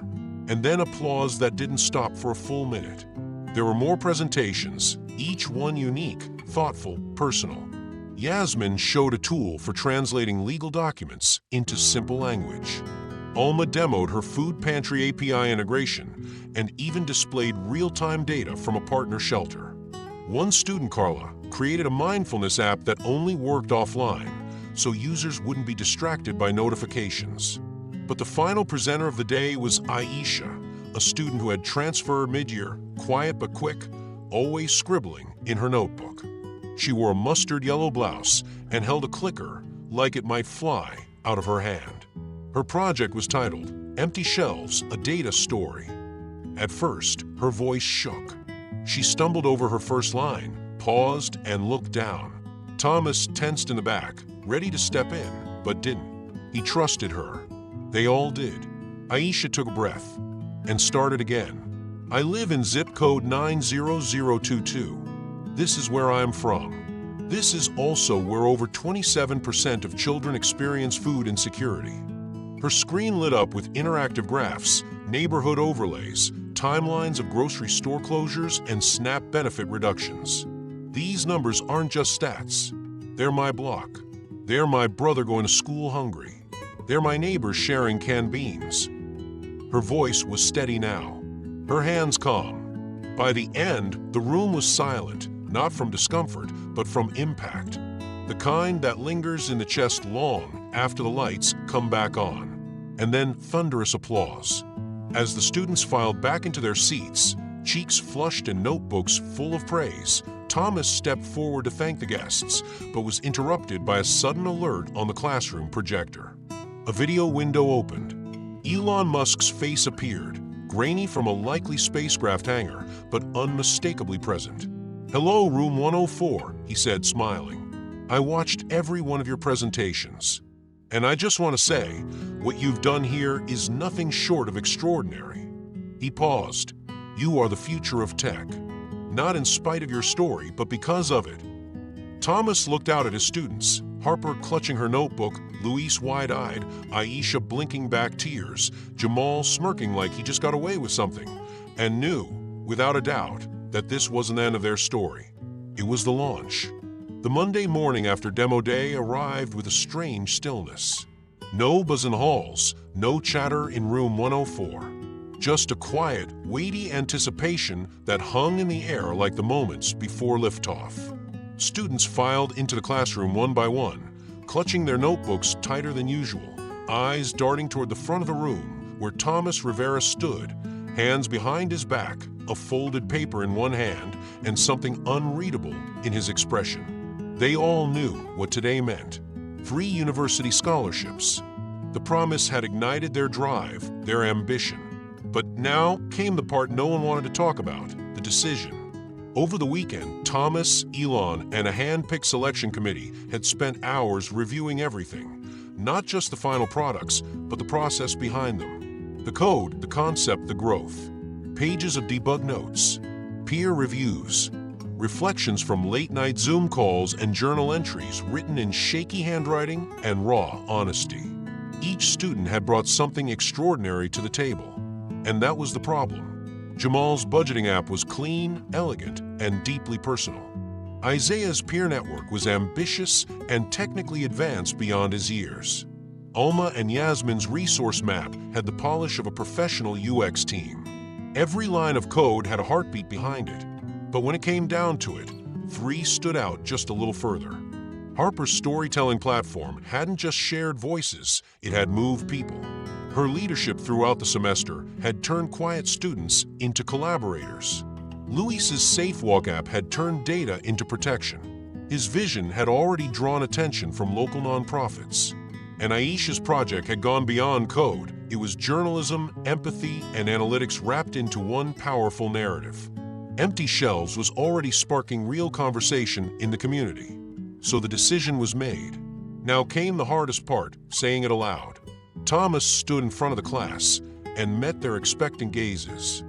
S1: and then applause that didn't stop for a full minute. There were more presentations, each one unique, thoughtful, personal. Yasmin showed a tool for translating legal documents into simple language. Alma demoed her food pantry API integration and even displayed real-time data from a partner shelter. One student, Carla, created a mindfulness app that only worked offline, so users wouldn't be distracted by notifications. But the final presenter of the day was Aisha, a student who had transferred mid-year, quiet but quick, always scribbling in her notebook. She wore a mustard yellow blouse and held a clicker like it might fly out of her hand. Her project was titled, Empty Shelves, a Data Story. At first, her voice shook. She stumbled over her first line, paused, and looked down. Thomas tensed in the back, ready to step in, but didn't. He trusted her. They all did. Aisha took a breath and started again. I live in zip code 90022. This is where I'm from. This is also where over 27% of children experience food insecurity. Her screen lit up with interactive graphs, neighborhood overlays, timelines of grocery store closures, and SNAP benefit reductions. These numbers aren't just stats. They're my block. They're my brother going to school hungry. They're my neighbors sharing canned beans. Her voice was steady now, her hands calm. By the end, the room was silent, not from discomfort, but from impact. The kind that lingers in the chest long after the lights come back on. And then thunderous applause. As the students filed back into their seats, cheeks flushed and notebooks full of praise, Thomas stepped forward to thank the guests, but was interrupted by a sudden alert on the classroom projector. A video window opened. Elon Musk's face appeared, grainy from a likely spacecraft hangar, but unmistakably present. "Hello, room 104, he said, smiling. "I watched every one of your presentations. And I just want to say, what you've done here is nothing short of extraordinary." He paused. "You are the future of tech. Not in spite of your story, but because of it." Thomas looked out at his students, Harper clutching her notebook, Luis wide-eyed, Aisha blinking back tears, Jamal smirking like he just got away with something, and knew, without a doubt, that this wasn't the end of their story. It was the launch. The Monday morning after demo day arrived with a strange stillness. No buzz in halls, no chatter in room 104. Just a quiet, weighty anticipation that hung in the air like the moments before liftoff. Students filed into the classroom one by one, clutching their notebooks tighter than usual, eyes darting toward the front of the room where Thomas Rivera stood, hands behind his back, a folded paper in one hand, and something unreadable in his expression. They all knew what today meant. 3 university scholarships. The promise had ignited their drive, their ambition. But now came the part no one wanted to talk about, the decision. Over the weekend, Thomas, Elon, and a hand-picked selection committee had spent hours reviewing everything. Not just the final products, but the process behind them. The code, the concept, the growth. Pages of debug notes, peer reviews, reflections from late-night Zoom calls and journal entries written in shaky handwriting and raw honesty. Each student had brought something extraordinary to the table. And that was the problem. Jamal's budgeting app was clean, elegant, and deeply personal. Isaiah's peer network was ambitious and technically advanced beyond his years. Alma and Yasmin's resource map had the polish of a professional UX team. Every line of code had a heartbeat behind it. But when it came down to it, 3 stood out just a little further. Harper's storytelling platform hadn't just shared voices, it had moved people. Her leadership throughout the semester had turned quiet students into collaborators. Luis's SafeWalk app had turned data into protection. His vision had already drawn attention from local nonprofits. And Aisha's project had gone beyond code. It was journalism, empathy, and analytics wrapped into one powerful narrative. Empty Shelves was already sparking real conversation in the community. So the decision was made. Now came the hardest part, saying it aloud. Thomas stood in front of the class and met their expectant gazes.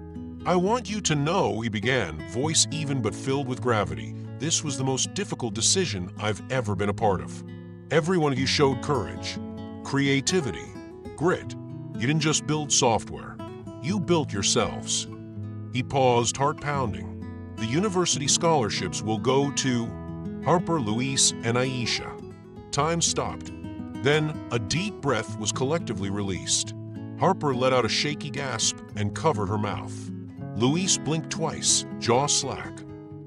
S1: "I want you to know," he began, voice even but filled with gravity, "this was the most difficult decision I've ever been a part of. Every one of you showed courage. Creativity, grit. You didn't just build software. You built yourselves. He paused, heart pounding. The university scholarships will go to Harper, Luis, and Aisha. Time stopped. Then a deep breath was collectively released. Harper let out a shaky gasp and covered her mouth. Luis blinked twice, jaw slack.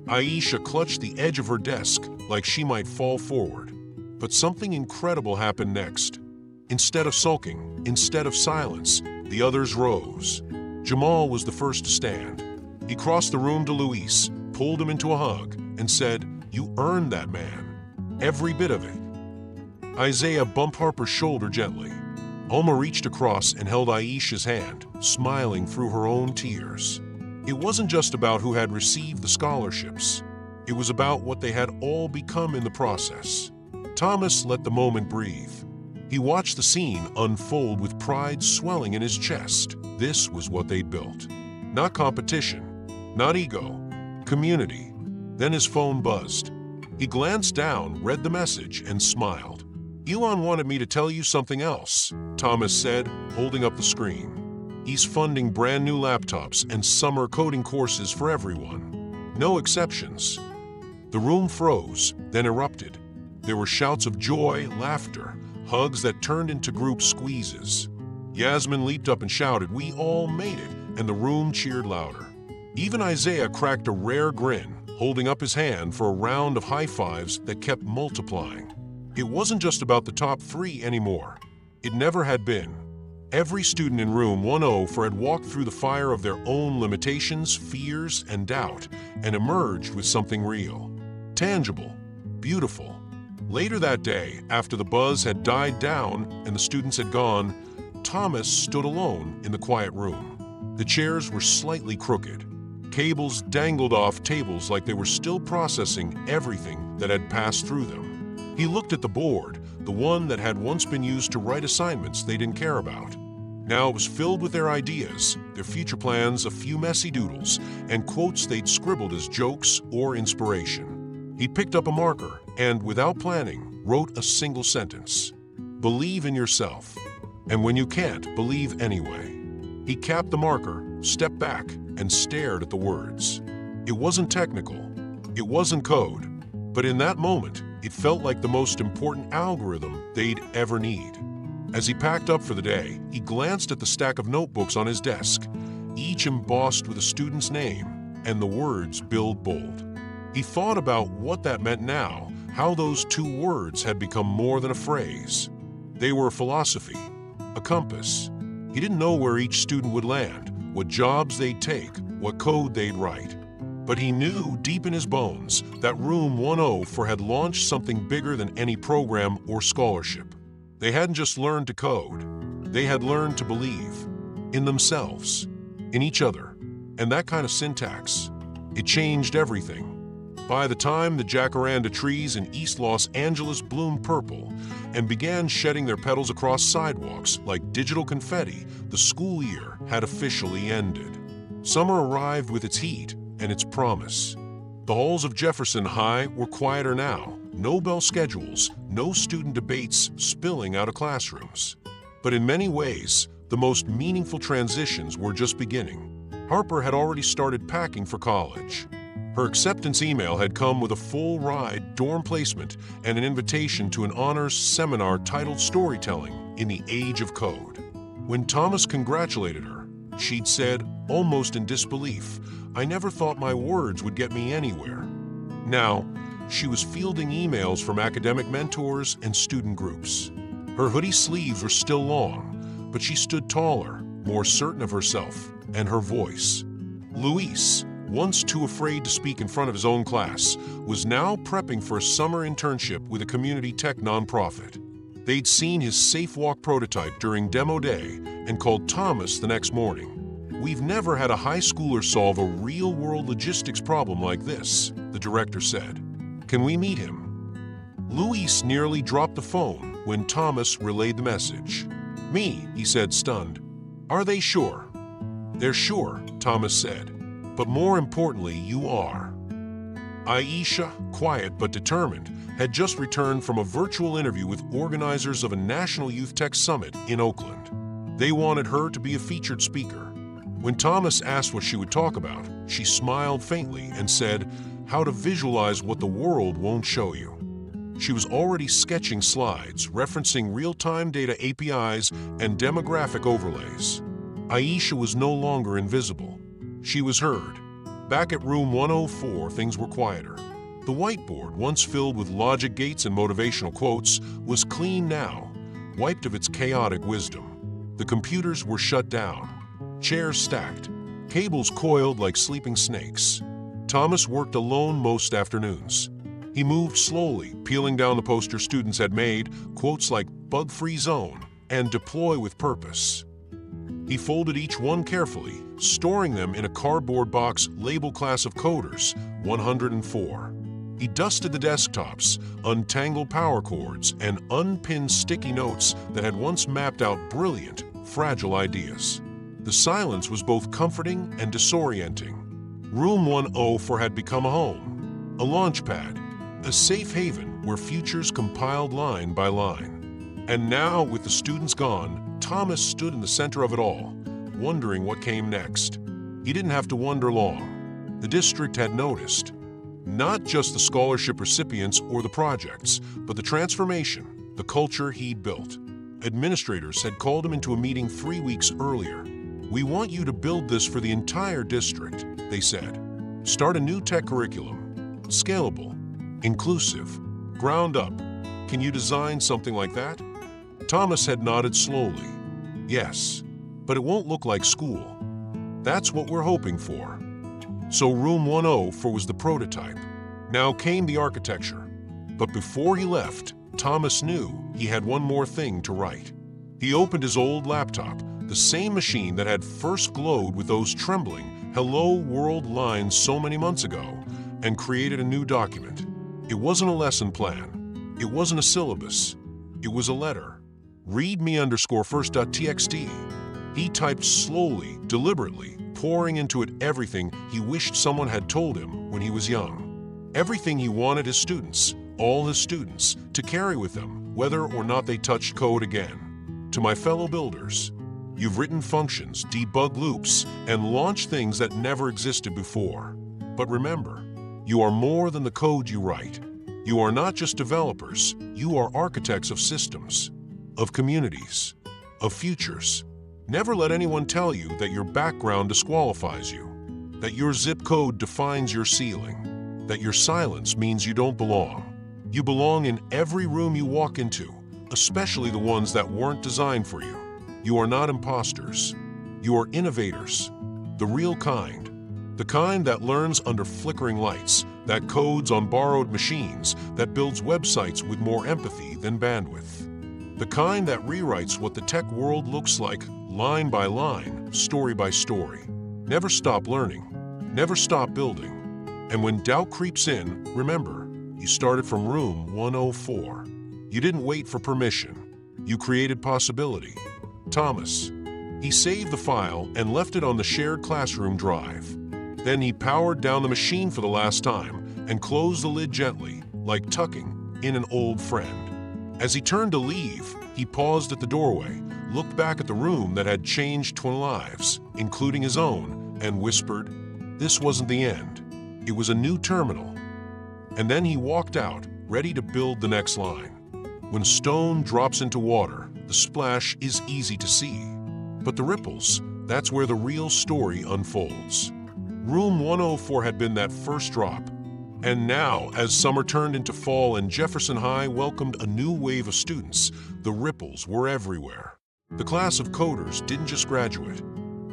S1: Aisha clutched the edge of her desk like she might fall forward. But something incredible happened next. Instead of sulking, instead of silence, the others rose. Jamal was the first to stand. He crossed the room to Luis, pulled him into a hug, and said, "You earned that, man. Every bit of it." Isaiah bumped Harper's shoulder gently. Alma reached across and held Aisha's hand, smiling through her own tears. It wasn't just about who had received the scholarships. It was about what they had all become in the process. Thomas let the moment breathe. He watched the scene unfold with pride swelling in his chest. This was what they'd built. Not competition, not ego, community. Then his phone buzzed. He glanced down, read the message, and smiled. "Elon wanted me to tell you something else," Thomas said, holding up the screen. "He's funding brand new laptops and summer coding courses for everyone. No exceptions." The room froze, then erupted. There were shouts of joy, laughter, hugs that turned into group squeezes. Yasmin leaped up and shouted, "We all made it," and the room cheered louder. Even Isaiah cracked a rare grin, holding up his hand for a round of high fives that kept multiplying. It wasn't just about the top three anymore. It never had been. Every student in room 104 had walked through the fire of their own limitations, fears, and doubt, and emerged with something real, tangible, beautiful. Later that day, after the buzz had died down and the students had gone, Thomas stood alone in the quiet room. The chairs were slightly crooked. Cables dangled off tables like they were still processing everything that had passed through them. He looked at the board, the one that had once been used to write assignments they didn't care about. Now it was filled with their ideas, their future plans, a few messy doodles, and quotes they'd scribbled as jokes or inspiration. He picked up a marker and, without planning, wrote a single sentence. "Believe in yourself. And when you can't, believe anyway." He capped the marker, stepped back, and stared at the words. It wasn't technical. It wasn't code. But in that moment, it felt like the most important algorithm they'd ever need. As he packed up for the day, he glanced at the stack of notebooks on his desk, each embossed with a student's name and the words "Build Bold." He thought about what that meant now, how those two words had become more than a phrase. They were a philosophy, a compass. He didn't know where each student would land, what jobs they'd take, what code they'd write. But he knew deep in his bones that room 104 had launched something bigger than any program or scholarship. They hadn't just learned to code. They had learned to believe in themselves, in each other. And that kind of syntax, it changed everything. By the time the jacaranda trees in East Los Angeles bloomed purple and began shedding their petals across sidewalks like digital confetti, the school year had officially ended. Summer arrived with its heat and its promise. The halls of Jefferson High were quieter now, no bell schedules, no student debates spilling out of classrooms. But in many ways, the most meaningful transitions were just beginning. Harper had already started packing for college. Her acceptance email had come with a full-ride dorm placement and an invitation to an honors seminar titled Storytelling in the Age of Code. When Thomas congratulated her, she'd said, almost in disbelief, "I never thought my words would get me anywhere." Now, she was fielding emails from academic mentors and student groups. Her hoodie sleeves were still long, but she stood taller, more certain of herself and her voice. Luis, once too afraid to speak in front of his own class, was now prepping for a summer internship with a community tech nonprofit. They'd seen his Safe Walk prototype during demo day and called Thomas the next morning. "We've never had a high schooler solve a real-world logistics problem like this," the director said. "Can we meet him?" Luis nearly dropped the phone when Thomas relayed the message. "Me," he said, stunned. "Are they sure?" "They're sure," Thomas said. "But more importantly, you are." Aisha, quiet but determined, had just returned from a virtual interview with organizers of a National Youth Tech Summit in Oakland. They wanted her to be a featured speaker. When Thomas asked what she would talk about, she smiled faintly and said, "How to visualize what the world won't show you." She was already sketching slides, referencing real-time data APIs and demographic overlays. Aisha was no longer invisible. She was heard. Back at room 104, things were quieter. The whiteboard, once filled with logic gates and motivational quotes, was clean now, wiped of its chaotic wisdom. The computers were shut down, chairs stacked, cables coiled like sleeping snakes. Thomas worked alone most afternoons. He moved slowly, peeling down the poster students had made, quotes like "bug-free zone" and "deploy with purpose." He folded each one carefully, storing them in a cardboard box labeled Class of Coders 104. He dusted the desktops, untangled power cords, and unpinned sticky notes that had once mapped out brilliant, fragile ideas. The silence was both comforting and disorienting. Room 104 had become a home, a launchpad, a safe haven where futures compiled line by line. And now, with the students gone, Thomas stood in the center of it all, wondering what came next. He didn't have to wonder long. The district had noticed. Not just the scholarship recipients or the projects, but the transformation, the culture he'd built. Administrators had called him into a meeting 3 weeks earlier. "We want you to build this for the entire district," they said. "Start a new tech curriculum. Scalable, inclusive, ground up. Can you design something like that?" Thomas had nodded slowly. "Yes, but it won't look like school." "That's what we're hoping for." So room 104 was the prototype. Now came the architecture. But before he left, Thomas knew he had one more thing to write. He opened his old laptop, the same machine that had first glowed with those trembling "Hello World" lines so many months ago, and created a new document. It wasn't a lesson plan. It wasn't a syllabus. It was a letter. readme_first.txt. He typed slowly, deliberately, pouring into it everything he wished someone had told him when he was young. Everything he wanted his students, all his students, to carry with them, whether or not they touched code again. To my fellow builders, you've written functions, debugged loops, and launched things that never existed before. But remember, you are more than the code you write. You are not just developers, you are architects of systems, of communities, of futures. Never let anyone tell you that your background disqualifies you, that your zip code defines your ceiling, that your silence means you don't belong. You belong in every room you walk into, especially the ones that weren't designed for you. You are not imposters. You are innovators, the real kind. The kind that learns under flickering lights, that codes on borrowed machines, that builds websites with more empathy than bandwidth. The kind that rewrites what the tech world looks like, line by line, story by story. Never stop learning. Never stop building. And when doubt creeps in, remember, you started from room 104. You didn't wait for permission. You created possibility. Thomas. He saved the file and left it on the shared classroom drive. Then he powered down the machine for the last time and closed the lid gently, like tucking in an old friend. As he turned to leave, he paused at the doorway, looked back at the room that had changed 20 lives, including his own, and whispered, "This wasn't the end. It was a new terminal." And then he walked out, ready to build the next line. When stone drops into water, the splash is easy to see. But the ripples, that's where the real story unfolds. Room 104 had been that first drop. And now, as summer turned into fall and Jefferson High welcomed a new wave of students, the ripples were everywhere. The class of coders didn't just graduate.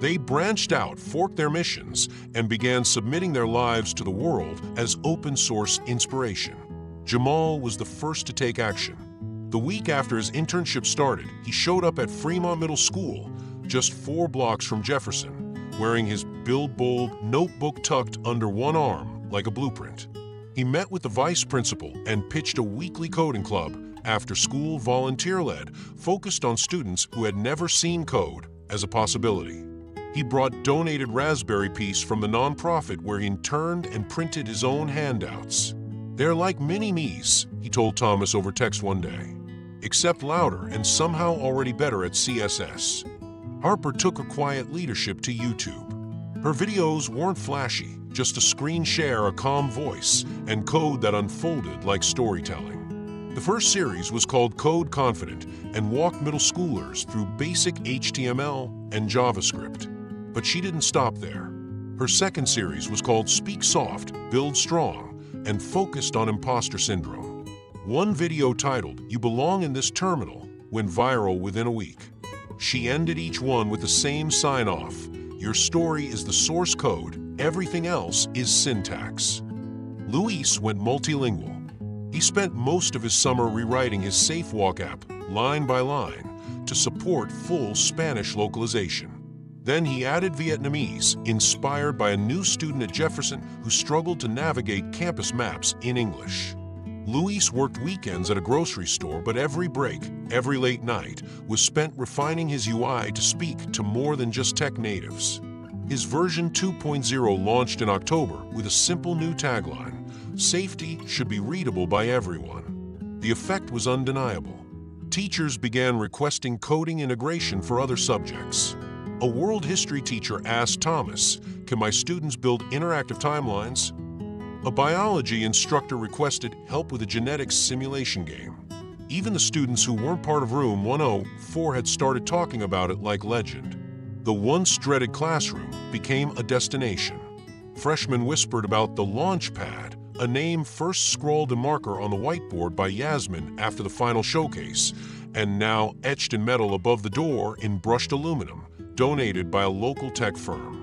S1: They branched out, forked their missions, and began submitting their lives to the world as open-source inspiration. Jamal was the first to take action. The week after his internship started, he showed up at Fremont Middle School, just 4 blocks from Jefferson, wearing his Build Bold notebook tucked under one arm like a blueprint. He met with the vice principal and pitched a weekly coding club, after-school volunteer-led, focused on students who had never seen code as a possibility. He brought donated Raspberry Pis from the nonprofit where he interned and printed his own handouts. "They're like mini-me's," he told Thomas over text one day, "except louder and somehow already better at CSS." Harper took her quiet leadership to YouTube. Her videos weren't flashy, just a screen share, a calm voice, and code that unfolded like storytelling. The first series was called Code Confident and walked middle schoolers through basic HTML and JavaScript. But she didn't stop there. Her second series was called Speak Soft, Build Strong, and focused on imposter syndrome. One video titled "You Belong in This Terminal" went viral within a week. She ended each one with the same sign-off: "Your story is the source code, everything else is syntax." Luis went multilingual. He spent most of his summer rewriting his SafeWalk app, line by line, to support full Spanish localization. Then he added Vietnamese, inspired by a new student at Jefferson who struggled to navigate campus maps in English. Luis worked weekends at a grocery store, but every break, every late night, was spent refining his UI to speak to more than just tech natives. His version 2.0 launched in October with a simple new tagline: "Safety should be readable by everyone." The effect was undeniable. Teachers began requesting coding integration for other subjects. A world history teacher asked Thomas, "Can my students build interactive timelines?" A biology instructor requested help with a genetics simulation game. Even the students who weren't part of Room 104 had started talking about it like legend. The once dreaded classroom became a destination. Freshmen whispered about the launchpad, a name first scrawled in marker on the whiteboard by Yasmin after the final showcase, and now etched in metal above the door in brushed aluminum, donated by a local tech firm.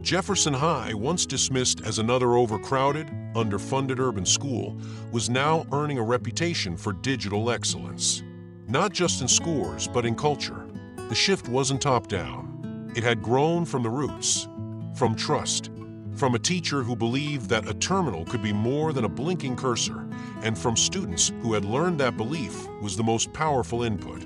S1: Jefferson High, once dismissed as another overcrowded, underfunded urban school, was now earning a reputation for digital excellence. Not just in scores, but in culture. The shift wasn't top-down. It had grown from the roots, from trust, from a teacher who believed that a terminal could be more than a blinking cursor, and from students who had learned that belief was the most powerful input.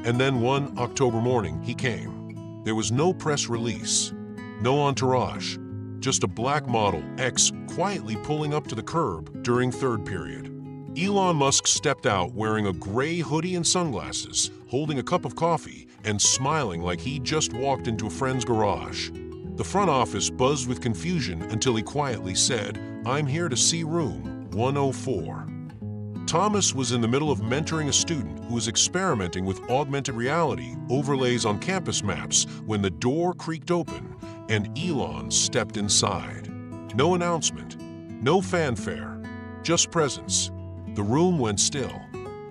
S1: And then one October morning, he came. There was no press release, no entourage, just a black Model X quietly pulling up to the curb during third period. Elon Musk stepped out wearing a gray hoodie and sunglasses, holding a cup of coffee, and smiling like he'd just walked into a friend's garage. The front office buzzed with confusion until he quietly said, "I'm here to see Room 104. Thomas was in the middle of mentoring a student who was experimenting with augmented reality overlays on campus maps when the door creaked open and Elon stepped inside. No announcement, no fanfare, just presence. The room went still.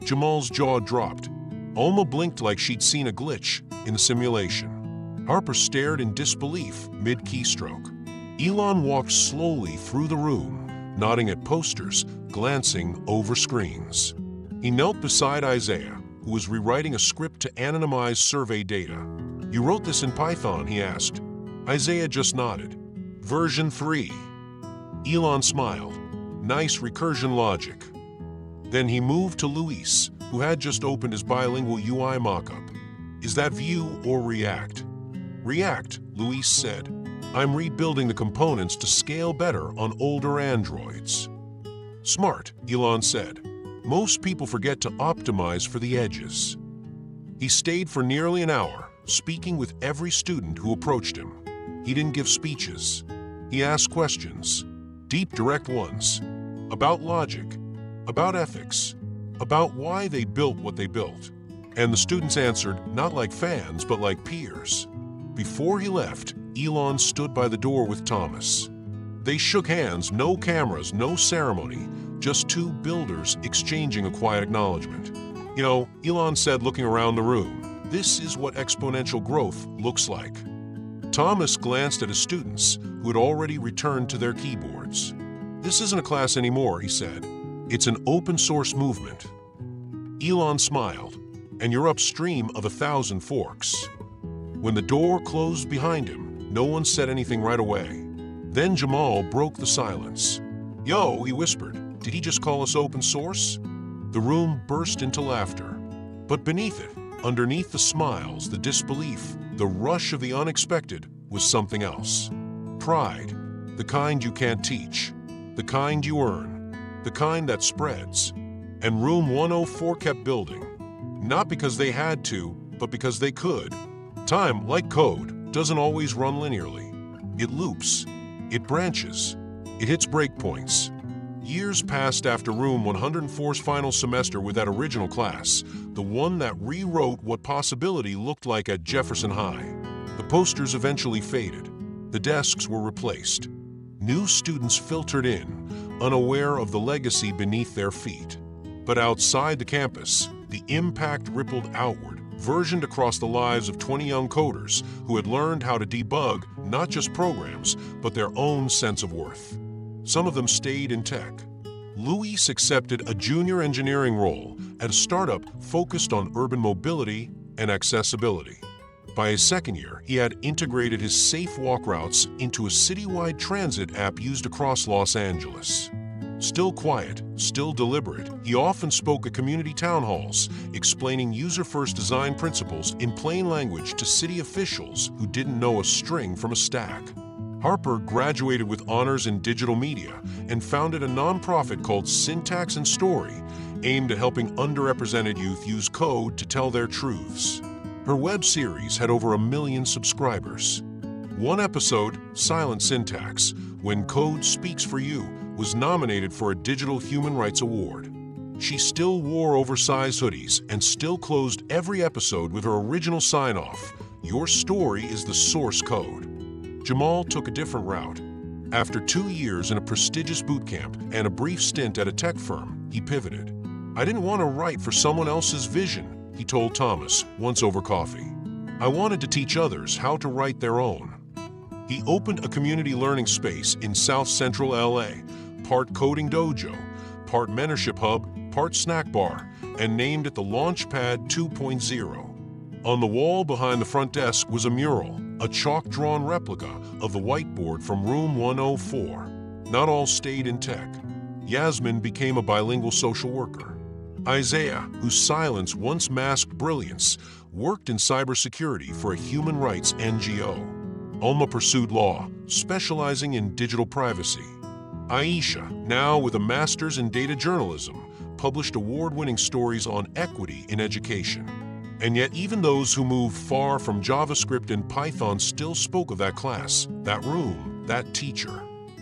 S1: Jamal's jaw dropped. Alma blinked like she'd seen a glitch in the simulation. Harper stared in disbelief mid-keystroke. Elon walked slowly through the room, nodding at posters, glancing over screens. He knelt beside Isaiah, who was rewriting a script to anonymize survey data. "You wrote this in Python?" he asked. Isaiah just nodded. "Version 3. Elon smiled. "Nice recursion logic." Then he moved to Luis, who had just opened his bilingual UI mockup. "Is that Vue or React?" "React," Luis said. "I'm rebuilding the components to scale better on older Androids." "Smart," Elon said. "Most people forget to optimize for the edges." He stayed for nearly an hour, speaking with every student who approached him. He didn't give speeches. He asked questions, deep, direct ones, about logic, about ethics, about why they built what they built. And the students answered not like fans, but like peers. Before he left, Elon stood by the door with Thomas. They shook hands, no cameras, no ceremony, just two builders exchanging a quiet acknowledgement. "You know," Elon said, looking around the room, "this is what exponential growth looks like." Thomas glanced at his students, who had already returned to their keyboards. "This isn't a class anymore," he said. "It's an open source movement." Elon smiled. "And you're upstream of 1,000 forks." When the door closed behind him, no one said anything right away. Then Jamal broke the silence. "Yo," he whispered, "did he just call us open source?" The room burst into laughter. But beneath it, underneath the smiles, the disbelief, the rush of the unexpected, was something else. Pride, the kind you can't teach, the kind you earn, the kind that spreads. And Room 104 kept building, not because they had to, but because they could. Time, like code, doesn't always run linearly. It loops, it branches, it hits breakpoints. Years passed after Room 104's final semester with that original class, the one that rewrote what possibility looked like at Jefferson High. The posters eventually faded. The desks were replaced. New students filtered in, unaware of the legacy beneath their feet. But outside the campus, the impact rippled outward, versioned across the lives of 20 young coders who had learned how to debug not just programs, but their own sense of worth. Some of them stayed in tech. Luis accepted a junior engineering role at a startup focused on urban mobility and accessibility. By his second year, he had integrated his safe walk routes into a citywide transit app used across Los Angeles. Still quiet, still deliberate, he often spoke at community town halls, explaining user-first design principles in plain language to city officials who didn't know a string from a stack. Harper graduated with honors in digital media and founded a nonprofit called Syntax and Story, aimed at helping underrepresented youth use code to tell their truths. Her web series had over 1 million subscribers. One episode, Silent Syntax, When Code Speaks for You, was nominated for a Digital Human Rights Award. She still wore oversized hoodies and still closed every episode with her original sign-off, "Your story is the source code." Jamal took a different route. After 2 years in a prestigious boot camp and a brief stint at a tech firm, he pivoted. "I didn't want to write for someone else's vision," he told Thomas once over coffee. "I wanted to teach others how to write their own." He opened a community learning space in South Central LA, part coding dojo, part mentorship hub, part snack bar, and named it the Launchpad 2.0. On the wall behind the front desk was a mural, a chalk-drawn replica of the whiteboard from Room 104. Not all stayed in tech. Yasmin became a bilingual social worker. Isaiah, whose silence once masked brilliance, worked in cybersecurity for a human rights NGO. Alma pursued law, specializing in digital privacy. Aisha, now with a master's in data journalism, published award-winning stories on equity in education. And yet even those who moved far from JavaScript and Python still spoke of that class, that room, that teacher.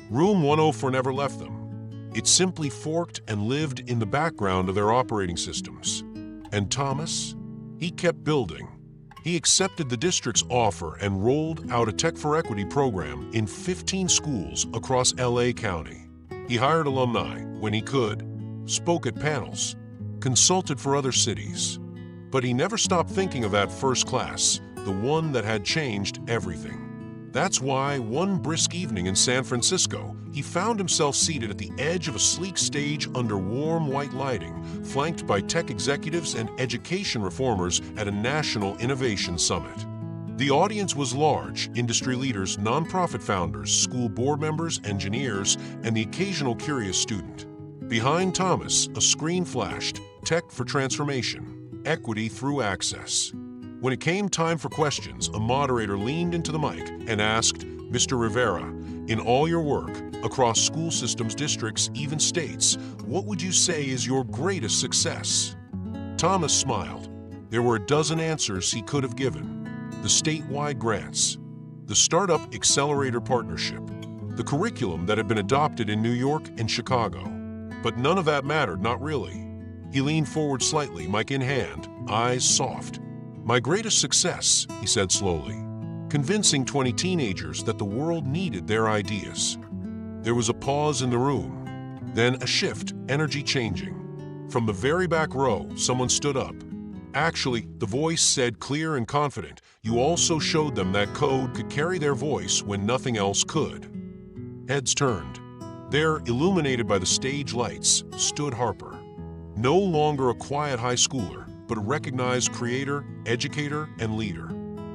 S1: Room 104 never left them. It simply forked and lived in the background of their operating systems. And Thomas? He kept building. He accepted the district's offer and rolled out a Tech for Equity program in 15 schools across LA County. He hired alumni when he could, spoke at panels, consulted for other cities. But he never stopped thinking of that first class, the one that had changed everything. That's why one brisk evening in San Francisco, he found himself seated at the edge of a sleek stage under warm white lighting, flanked by tech executives and education reformers at a national innovation summit. The audience was large: industry leaders, nonprofit founders, school board members, engineers, and the occasional curious student. Behind Thomas, a screen flashed: Tech for Transformation, Equity Through Access. When it came time for questions, a moderator leaned into the mic and asked, "Mr. Rivera, in all your work, across school systems, districts, even states, what would you say is your greatest success?" Thomas smiled. There were a dozen answers he could have given. The statewide grants, the Startup Accelerator Partnership, the curriculum that had been adopted in New York and Chicago. But none of that mattered, not really. He leaned forward slightly, mic in hand, eyes soft. "My greatest success," he said slowly, "convincing 20 teenagers that the world needed their ideas." There was a pause in the room, then a shift, energy changing. From the very back row, someone stood up. "Actually," the voice said, clear and confident, "you also showed them that code could carry their voice when nothing else could." Heads turned. There, illuminated by the stage lights, stood Harper. No longer a quiet high schooler, but a recognized creator, educator, and leader.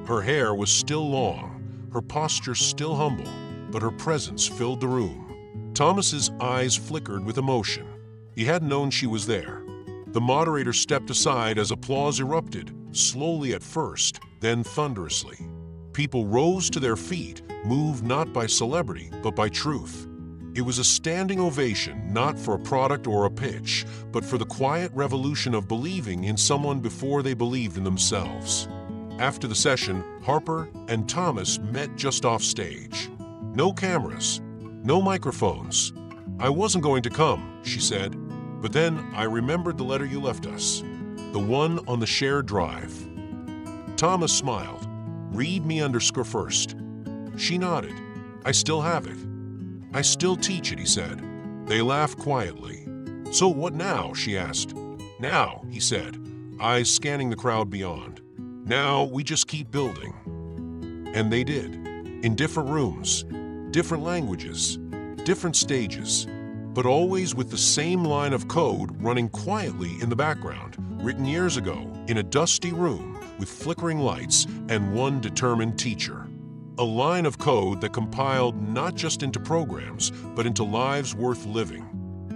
S1: Her hair was still long, her posture still humble, but her presence filled the room. Thomas's eyes flickered with emotion. He hadn't known she was there. The moderator stepped aside as applause erupted, slowly at first, then thunderously. People rose to their feet, moved not by celebrity, but by truth. It was a standing ovation, not for a product or a pitch, but for the quiet revolution of believing in someone before they believed in themselves. After the session, Harper and Thomas met just off stage. No cameras, no microphones. "I wasn't going to come," she said, "but then I remembered the letter you left us. The one on the shared drive." Thomas smiled. "Read me _first." She nodded. "I still have it. I still teach it," he said. They laughed quietly. "So what now?" she asked. "Now," he said, eyes scanning the crowd beyond. "Now we just keep building." And they did. In different rooms, different languages, different stages, but always with the same line of code running quietly in the background, written years ago in a dusty room with flickering lights and one determined teacher. A line of code that compiled not just into programs, but into lives worth living.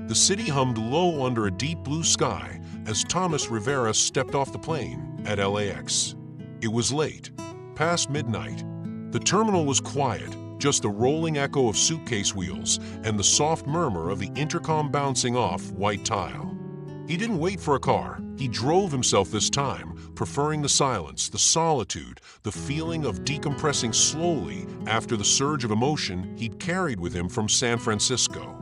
S1: The city hummed low under a deep blue sky as Thomas Rivera stepped off the plane at LAX. It was late, past midnight. The terminal was quiet, just the rolling echo of suitcase wheels and the soft murmur of the intercom bouncing off white tile. He didn't wait for a car. He drove himself this time, preferring the silence, the solitude, the feeling of decompressing slowly after the surge of emotion he'd carried with him from San Francisco.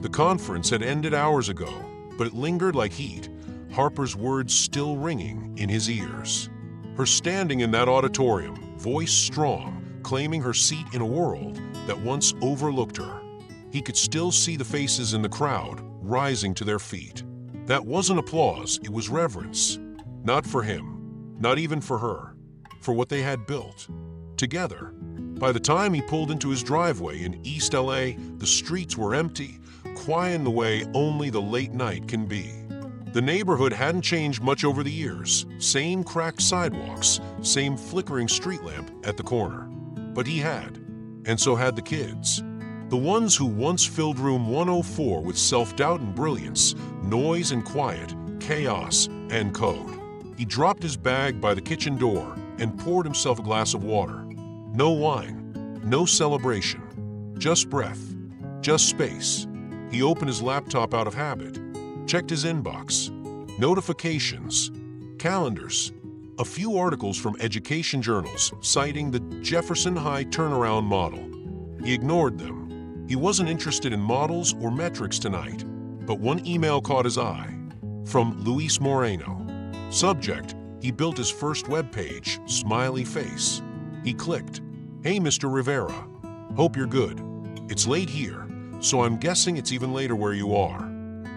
S1: The conference had ended hours ago, but it lingered like heat, Harper's words still ringing in his ears. Her standing in that auditorium, voice strong, claiming her seat in a world that once overlooked her. He could still see the faces in the crowd rising to their feet. That wasn't applause, it was reverence. Not for him, not even for her, for what they had built. Together. By the time he pulled into his driveway in East LA, the streets were empty, quiet in the way only the late night can be. The neighborhood hadn't changed much over the years. Same cracked sidewalks, same flickering street lamp at the corner. But he had, and so had the kids. The ones who once filled room 104 with self-doubt and brilliance, noise and quiet, chaos and code. He dropped his bag by the kitchen door and poured himself a glass of water. No wine, no celebration, just breath, just space. He opened his laptop out of habit, checked his inbox, notifications, calendars, a few articles from education journals citing the Jefferson High turnaround model. He ignored them. He wasn't interested in models or metrics tonight, but one email caught his eye. From Luis Moreno. Subject, he built his first web page, smiley face. He clicked. "Hey, Mr. Rivera. Hope you're good. It's late here, so I'm guessing it's even later where you are.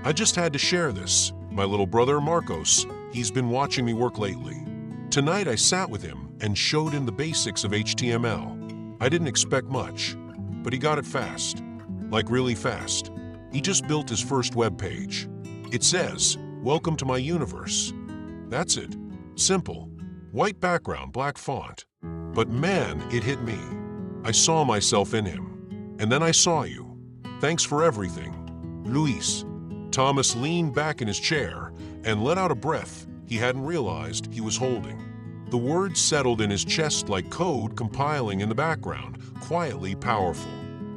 S1: I just had to share this. My little brother Marcos, he's been watching me work lately. Tonight I sat with him and showed him the basics of HTML. I didn't expect much, but he got it fast. Like really fast. He just built his first web page. It says, 'Welcome to my universe.' That's it. Simple. White background, black font. But man, it hit me. I saw myself in him. And then I saw you. Thanks for everything. Luis." Thomas leaned back in his chair and let out a breath he hadn't realized he was holding. The words settled in his chest like code compiling in the background, quietly powerful.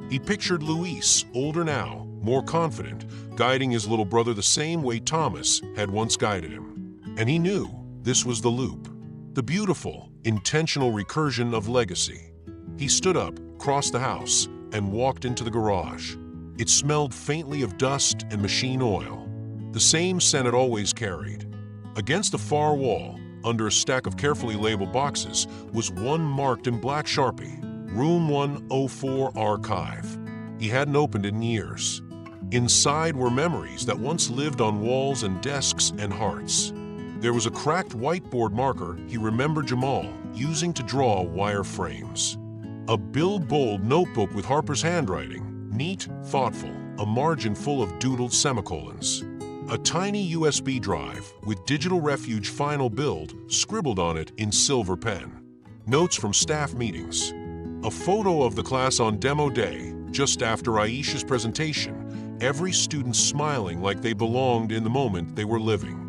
S1: He pictured Luis, older now, more confident, guiding his little brother the same way Thomas had once guided him. And he knew this was the loop. The beautiful, intentional recursion of legacy. He stood up, crossed the house, and walked into the garage. It smelled faintly of dust and machine oil, the same scent it always carried. Against the far wall, under a stack of carefully labeled boxes, was one marked in black Sharpie, Room 104 Archive. He hadn't opened it in years. Inside were memories that once lived on walls and desks and hearts. There was a cracked whiteboard marker he remembered Jamal using to draw wire frames. A Bill Bold notebook with Harper's handwriting, neat, thoughtful, a margin full of doodled semicolons. A tiny USB drive with Digital Refuge Final Build scribbled on it in silver pen. Notes from staff meetings. A photo of the class on demo day, just after Aisha's presentation, every student smiling like they belonged in the moment they were living.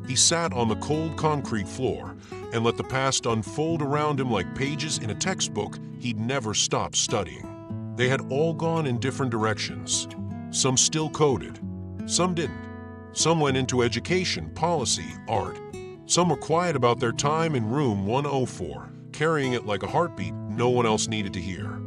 S1: He sat on the cold concrete floor, and let the past unfold around him like pages in a textbook he'd never stopped studying. They had all gone in different directions. Some still coded, some didn't. Some went into education, policy, art. Some were quiet about their time in room 104, carrying it like a heartbeat no one else needed to hear.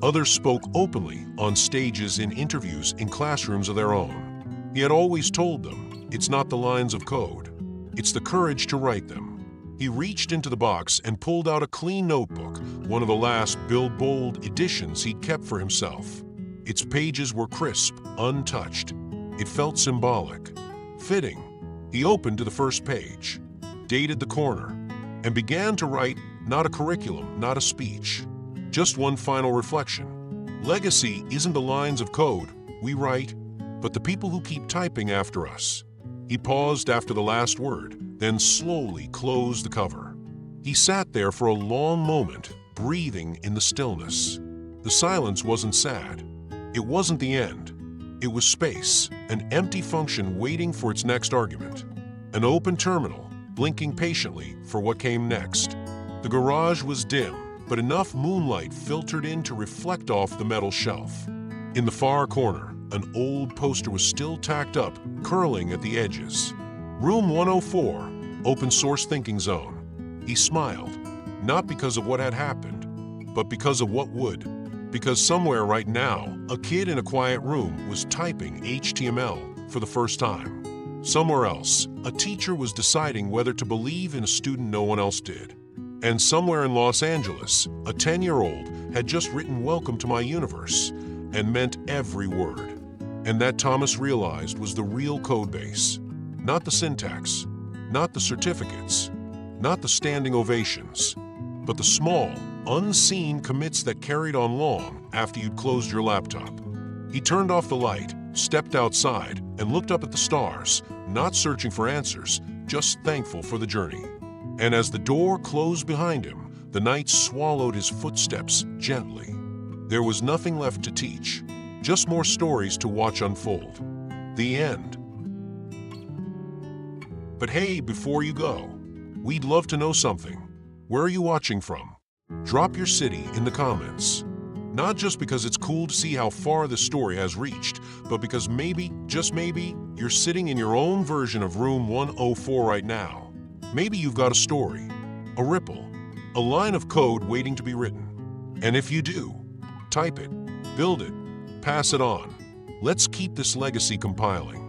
S1: Others spoke openly on stages, in interviews, in classrooms of their own. He had always told them, it's not the lines of code, it's the courage to write them. He reached into the box and pulled out a clean notebook, one of the last Build Bold editions he'd kept for himself. Its pages were crisp, untouched. It felt symbolic, fitting. He opened to the first page, dated the corner, and began to write not a curriculum, not a speech, just one final reflection. Legacy isn't the lines of code we write, but the people who keep typing after us. He paused after the last word, then slowly closed the cover. He sat there for a long moment, breathing in the stillness. The silence wasn't sad. It wasn't the end. It was space, an empty function waiting for its next argument. An open terminal, blinking patiently for what came next. The garage was dim, but enough moonlight filtered in to reflect off the metal shelf. In the far corner, an old poster was still tacked up, curling at the edges. Room 104, Open Source Thinking Zone. He smiled, not because of what had happened, but because of what would. Because somewhere right now, a kid in a quiet room was typing HTML for the first time. Somewhere else, a teacher was deciding whether to believe in a student no one else did. And somewhere in Los Angeles, a 10-year-old had just written "Welcome to my universe" and meant every word. And that, Thomas realized, was the real code base. Not the syntax, not the certificates, not the standing ovations, but the small, unseen commits that carried on long after you'd closed your laptop. He turned off the light, stepped outside, and looked up at the stars, not searching for answers, just thankful for the journey. And as the door closed behind him, the night swallowed his footsteps gently. There was nothing left to teach, just more stories to watch unfold. The end. But hey, before you go, we'd love to know something. Where are you watching from? Drop your city in the comments. Not just because it's cool to see how far this story has reached, but because maybe, just maybe, you're sitting in your own version of room 104 right now. Maybe you've got a story, a ripple, a line of code waiting to be written. And if you do, type it, build it, pass it on. Let's keep this legacy compiling.